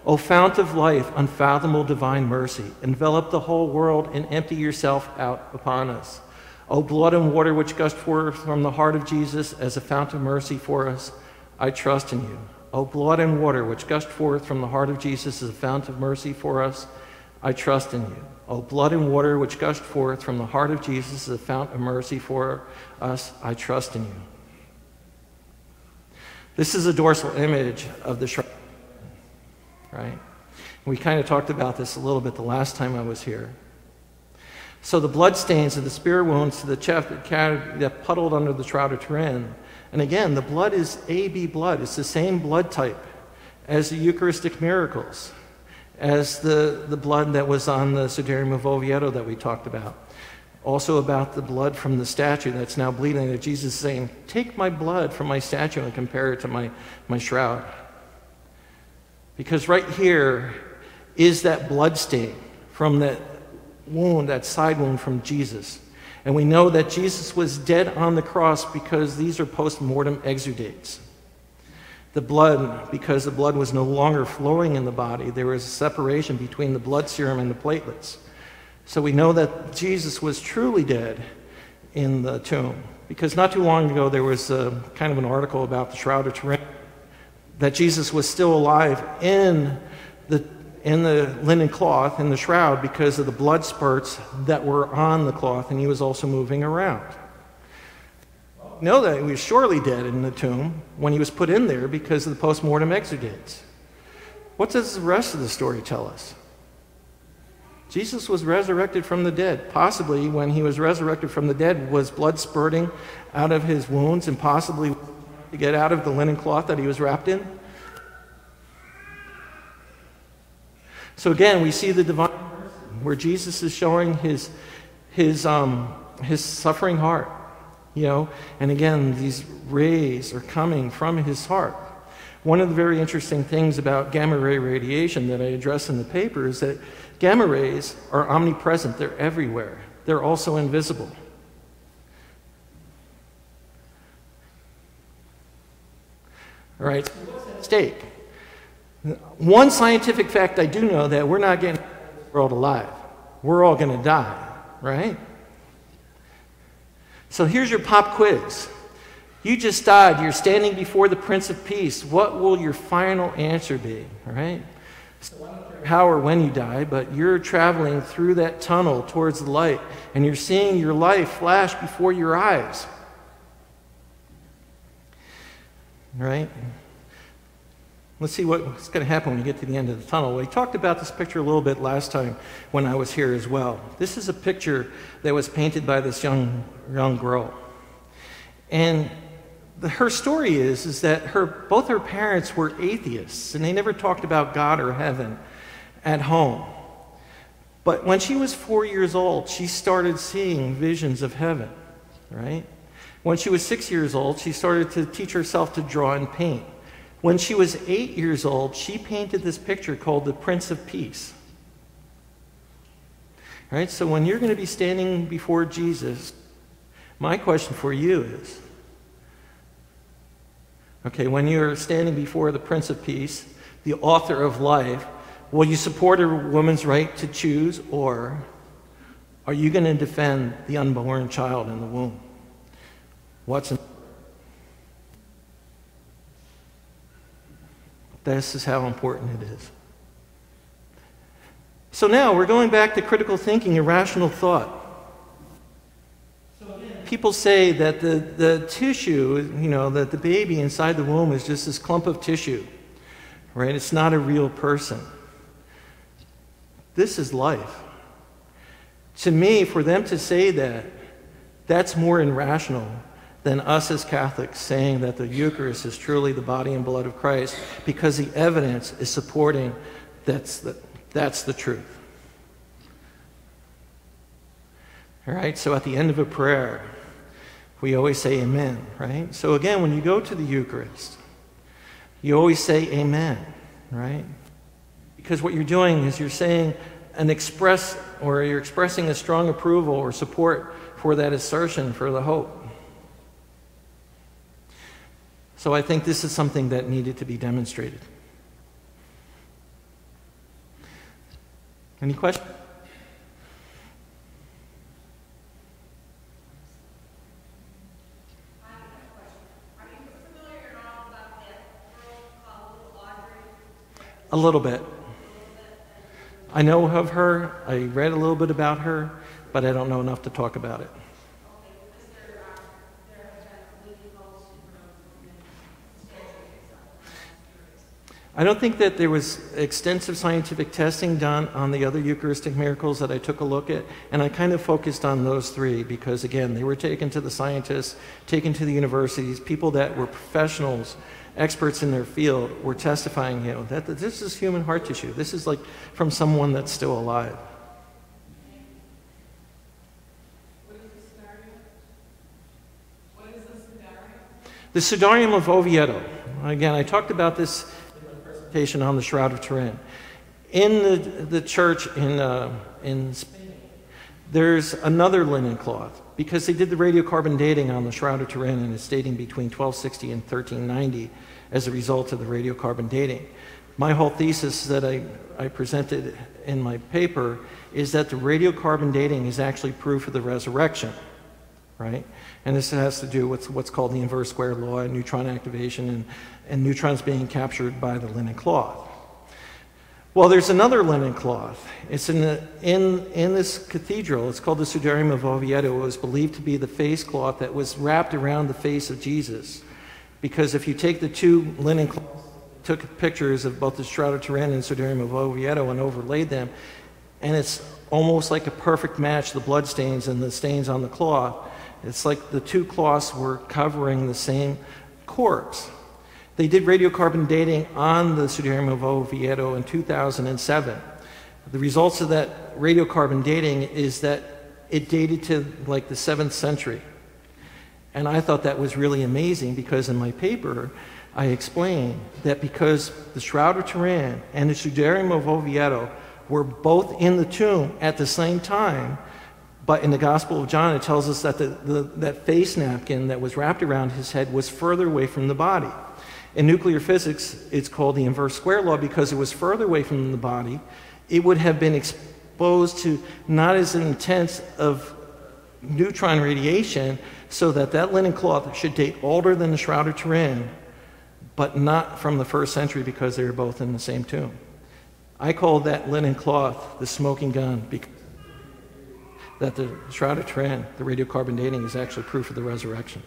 O fount of life, unfathomable divine mercy, envelop the whole world and empty yourself out upon us. O blood and water which gushed forth from the heart of Jesus as a fount of mercy for us, I trust in you. O blood and water which gushed forth from the heart of Jesus as a fount of mercy for us, I trust in you. O blood and water which gushed forth from the heart of Jesus as a fount of mercy for us, I trust in you. This is a dorsal image of the shrine, right? We kind of talked about this a little bit the last time I was here. So the blood stains of the spear wounds to the chest that puddled under the shroud of Turin. And again, the blood is AB blood. It's the same blood type as the Eucharistic Miracles, as the blood that was on the Sudarium of Oviedo that we talked about. Also about the blood from the statue that's now bleeding, that Jesus is saying, take my blood from my statue and compare it to my shroud. Because right here is that blood stain from that wound, that side wound from Jesus. And we know that Jesus was dead on the cross because these are post-mortem exudates. The blood, because the blood was no longer flowing in the body, there was a separation between the blood serum and the platelets. So we know that Jesus was truly dead in the tomb. Because not too long ago there was kind of an article about the Shroud of Turin, that Jesus was still alive in the linen cloth, in the shroud, because of the blood spurts that were on the cloth, and he was also moving around. We know that he was surely dead in the tomb when he was put in there because of the post-mortem exudates. What does the rest of the story tell us? Jesus was resurrected from the dead. Possibly when he was resurrected from the dead was blood spurting out of his wounds and possibly to get out of the linen cloth that he was wrapped in. So again, we see the divine mercy where Jesus is showing his suffering heart, and again, these rays are coming from his heart. One of the very interesting things about gamma ray radiation that I address in the paper is that gamma rays are omnipresent. They're everywhere. They're also invisible. All right, so what's at stake? One scientific fact I do know, that we're not getting out of this world alive. We're all going to die, right? So here's your pop quiz. You just died. You're standing before the Prince of Peace. What will your final answer be, all right? So I don't care how or when you die, but you're traveling through that tunnel towards the light, and you're seeing your life flash before your eyes, right? Let's see what's going to happen when you get to the end of the tunnel. We talked about this picture a little bit last time when I was here as well. This is a picture that was painted by this young girl. And her story is that both her parents were atheists, and they never talked about God or heaven at home. But when she was 4 years old, she started seeing visions of heaven, right? When she was 6 years old, she started to teach herself to draw and paint. When she was 8 years old, she painted this picture called the Prince of Peace. All right, so when you're going to be standing before Jesus, my question for you is, okay, when you're standing before the Prince of Peace, the author of life, will you support a woman's right to choose, or are you going to defend the unborn child in the womb? This is how important it is. So now we're going back to critical thinking and rational thought. So again, people say that the tissue, that the baby inside the womb is just this clump of tissue, right? It's not a real person. This is life. To me, for them to say that, that's more irrational than us as Catholics saying that the Eucharist is truly the body and blood of Christ, because the evidence is supporting that's the truth. All right, so at the end of a prayer, we always say amen, right? So again, when you go to the Eucharist, you always say amen, right? Because what you're doing is you're saying you're expressing a strong approval or support for that assertion, for the hope. So I think this is something that needed to be demonstrated. Any questions? I have a question. Are you familiar at all about that girl called Little Audrey? A little bit. I know of her. I read a little bit about her, but I don't know enough to talk about it. Okay, because there have been leading holes I don't think that there was extensive scientific testing done on the other Eucharistic miracles that I took a look at, and I kind of focused on those three because, again, they were taken to the scientists, taken to the universities, people that were professionals, experts in their field, were testifying, that this is human heart tissue. This is like from someone that's still alive. What is the Sudarium? The Sudarium of Oviedo. Again, I talked about this on the Shroud of Turin. In the church in Spain, There's another linen cloth, because they did the radiocarbon dating on the Shroud of Turin, and it's dating between 1260 and 1390 as a result of the radiocarbon dating. My whole thesis that I presented in my paper is that the radiocarbon dating is actually proof of the resurrection, right? And this has to do with what's called the inverse square law and neutron activation and neutrons being captured by the linen cloth. Well, there's another linen cloth. It's in this cathedral. It's called the Sudarium of Oviedo. It was believed to be the face cloth that was wrapped around the face of Jesus. Because if you take the two linen cloths, took pictures of both the Shroud of Turin and Sudarium of Oviedo and overlaid them, and it's almost like a perfect match, the blood stains and the stains on the cloth. It's like the two cloths were covering the same corpse. They did radiocarbon dating on the Sudarium of Oviedo in 2007. The results of that radiocarbon dating is that it dated to like the 7th century. And I thought that was really amazing, because in my paper I explained that because the Shroud of Turin and the Sudarium of Oviedo were both in the tomb at the same time, but in the Gospel of John it tells us that that face napkin that was wrapped around his head was further away from the body. In nuclear physics, it's called the inverse square law. Because it was further away from the body, it would have been exposed to not as intense of neutron radiation, so that that linen cloth should date older than the Shroud of Turin, but not from the 1st century, because they were both in the same tomb. I call that linen cloth the smoking gun, because that the Shroud of Turin, the radiocarbon dating, is actually proof of the resurrection.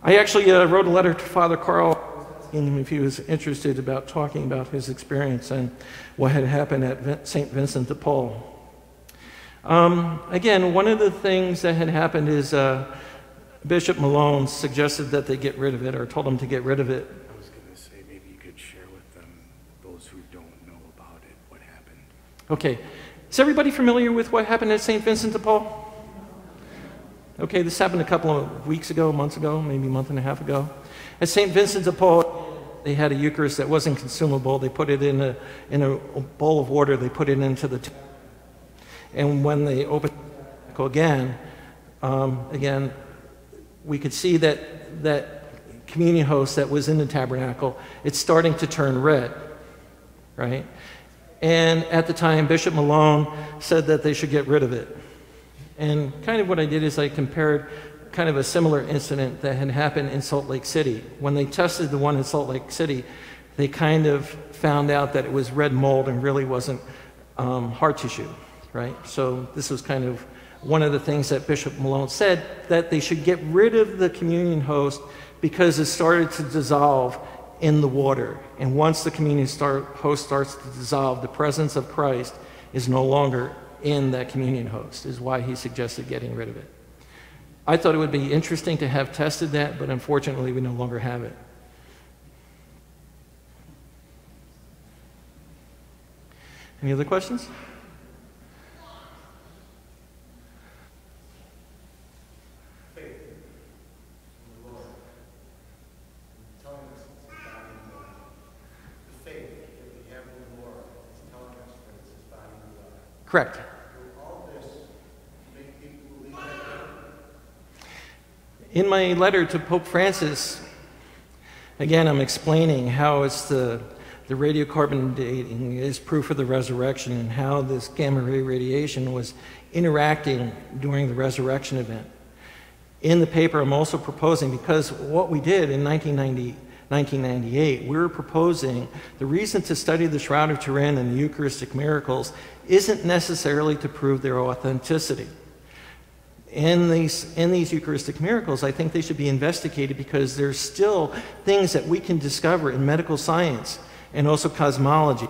I actually wrote a letter to Father Carl asking him if he was interested about talking about his experience and what had happened at St. Vincent de Paul. Again, one of the things that had happened is Bishop Malone suggested that they get rid of it, or told them to get rid of it. I was going to say, maybe you could share with them, those who don't know about it, what happened. Okay. Is everybody familiar with what happened at St. Vincent de Paul? Okay, this happened a couple of weeks ago, months ago, maybe a month and a half ago. At St. Vincent de Paul, they had a Eucharist that wasn't consumable. They put it in a bowl of water. They put it into the tabernacle. And when they opened the tabernacle again, we could see that communion host that was in the tabernacle, it's starting to turn red, right? And at the time, Bishop Malone said that they should get rid of it. And kind of what I did is I compared kind of a similar incident that had happened in Salt Lake City. When they tested the one in Salt Lake City, they kind of found out that it was red mold and really wasn't heart tissue, right? So this was kind of one of the things that Bishop Malone said, that they should get rid of the communion host because it started to dissolve in the water. And once the communion host starts to dissolve, the presence of Christ is no longer in that communion host, is why he suggested getting rid of it. I thought it would be interesting to have tested that, but unfortunately we no longer have it. Any other questions? Correct. In my letter to Pope Francis, again, I'm explaining how it's the radiocarbon dating is proof of the resurrection, and how this gamma ray radiation was interacting during the resurrection event. In the paper, I'm also proposing, because what we did in 1998, we were proposing the reason to study the Shroud of Turin and the Eucharistic Miracles isn't necessarily to prove their authenticity. In these Eucharistic miracles, I think they should be investigated, because there's still things that we can discover in medical science and also cosmology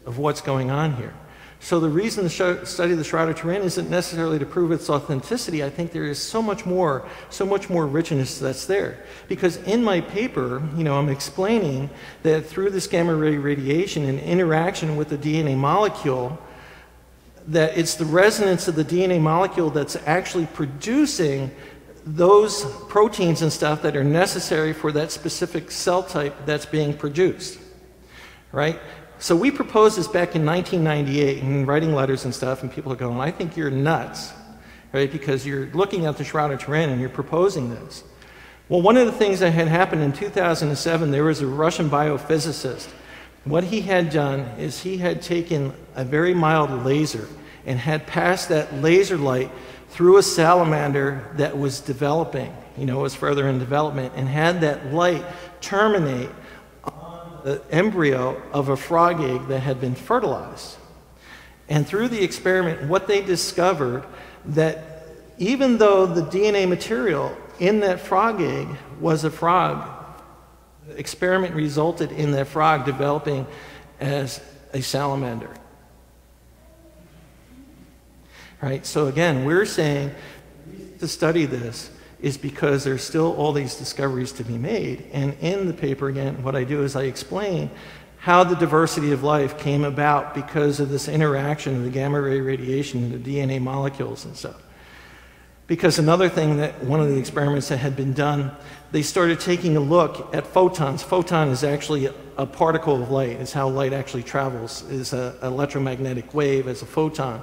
of what's going on here. So the reason to study the Shroud of Turin isn't necessarily to prove its authenticity. I think there is so much more richness that's there. Because in my paper, I'm explaining that through this gamma ray radiation and interaction with the DNA molecule, that it's the resonance of the DNA molecule that's actually producing those proteins and stuff that are necessary for that specific cell type that's being produced, right? So we proposed this back in 1998 and writing letters and stuff, and people are going, I think you're nuts, right? Because you're looking at the Shroud of Turin and you're proposing this. Well, one of the things that had happened in 2007, there was a Russian biophysicist. What he had done is he had taken a very mild laser and had passed that laser light through a salamander that was developing, was further in development, and had that light terminate on the embryo of a frog egg that had been fertilized. And through the experiment, what they discovered that even though the DNA material in that frog egg was a frog, the experiment resulted in that frog developing as a salamander. Right? So again, we're saying to study this is because there's still all these discoveries to be made. And in the paper, again, what I do is I explain how the diversity of life came about because of this interaction of the gamma ray radiation and the DNA molecules and stuff. Because another thing that one of the experiments that had been done, they started taking a look at photons. Photon is actually a particle of light. It's how light actually travels, is an electromagnetic wave as a photon.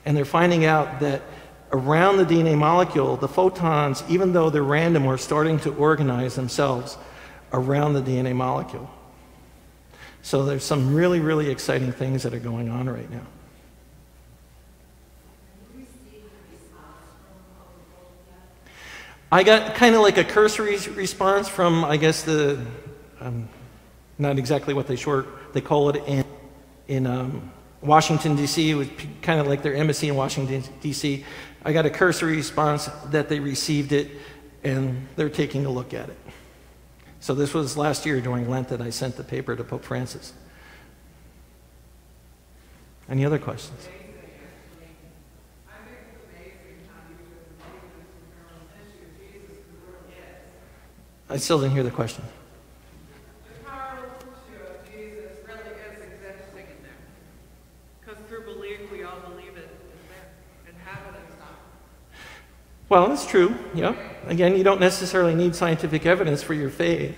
And they're finding out that around the DNA molecule, the photons, even though they're random, are starting to organize themselves around the DNA molecule. So there's some really, really exciting things that are going on right now. I got kind of like a cursory response from, I guess, not exactly what they call it in Washington, D.C. It was kind of like their embassy in Washington, D.C. I got a cursory response that they received it, and they're taking a look at it. So this was last year during Lent that I sent the paper to Pope Francis. Any other questions? I still didn't hear the question. The power of Jesus really is existing in there. Because through belief, we all believe it is there and have it and stuff. Well, that's true, yeah. Again, you don't necessarily need scientific evidence for your faith.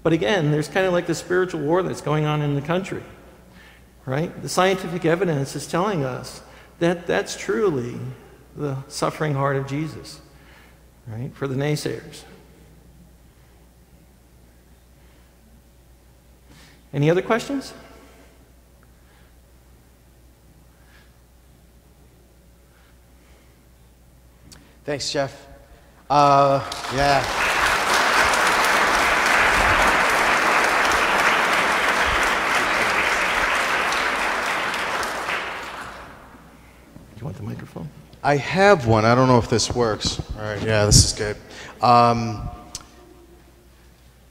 But again, there's kind of like the spiritual war that's going on in the country, right? The scientific evidence is telling us that that's truly the suffering heart of Jesus, right? For the naysayers. Any other questions? Thanks, Jeff. Yeah. Do you want the microphone? I have one. I don't know if this works. All right, yeah, this is good.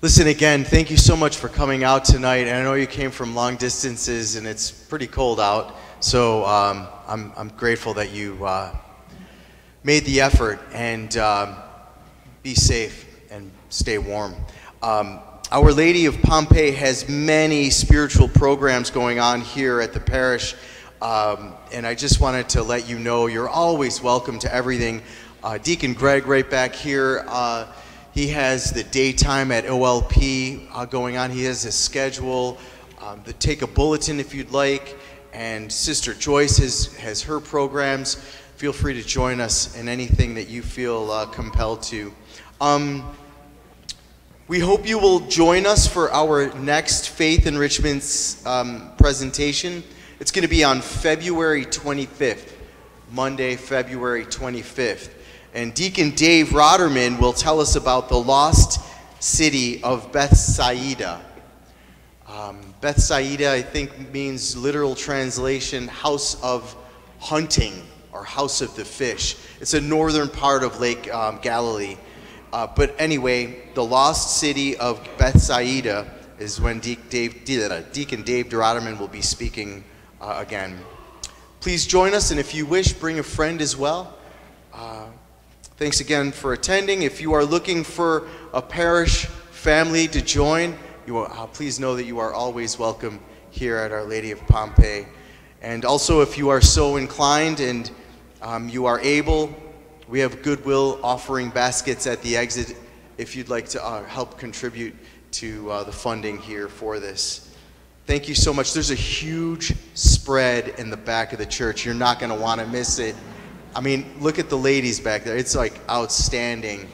Listen, again, thank you so much for coming out tonight. And I know you came from long distances, and it's pretty cold out. So I'm grateful that you made the effort, and be safe and stay warm. Our Lady of Pompeii has many spiritual programs going on here at the parish, and I just wanted to let you know you're always welcome to everything. Deacon Greg right back here, he has the daytime at OLP going on. He has his schedule. Take a bulletin if you'd like, and Sister Joyce has her programs. Feel free to join us in anything that you feel compelled to. We hope you will join us for our next Faith Enrichment presentation. It's going to be on February 25th, Monday, February 25th. And Deacon Dave Rotterman will tell us about the lost city of Bethsaida. Bethsaida, I think, means literal translation, house of hunting, or house of the fish. It's a northern part of Lake Galilee. But anyway, the lost city of Bethsaida is when Deacon Dave Rotterman will be speaking again. Please join us, and if you wish, bring a friend as well. Thanks again for attending. If you are looking for a parish family to join, please know that you are always welcome here at Our Lady of Pompeii. And also, if you are so inclined and you are able, we have Goodwill offering baskets at the exit if you'd like to help contribute to the funding here for this. Thank you so much. There's a huge spread in the back of the church. You're not going to want to miss it. I mean, look at the ladies back there. It's like outstanding.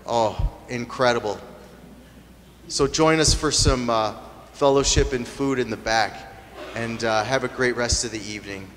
Oh, incredible. So join us for some fellowship and food in the back, and have a great rest of the evening.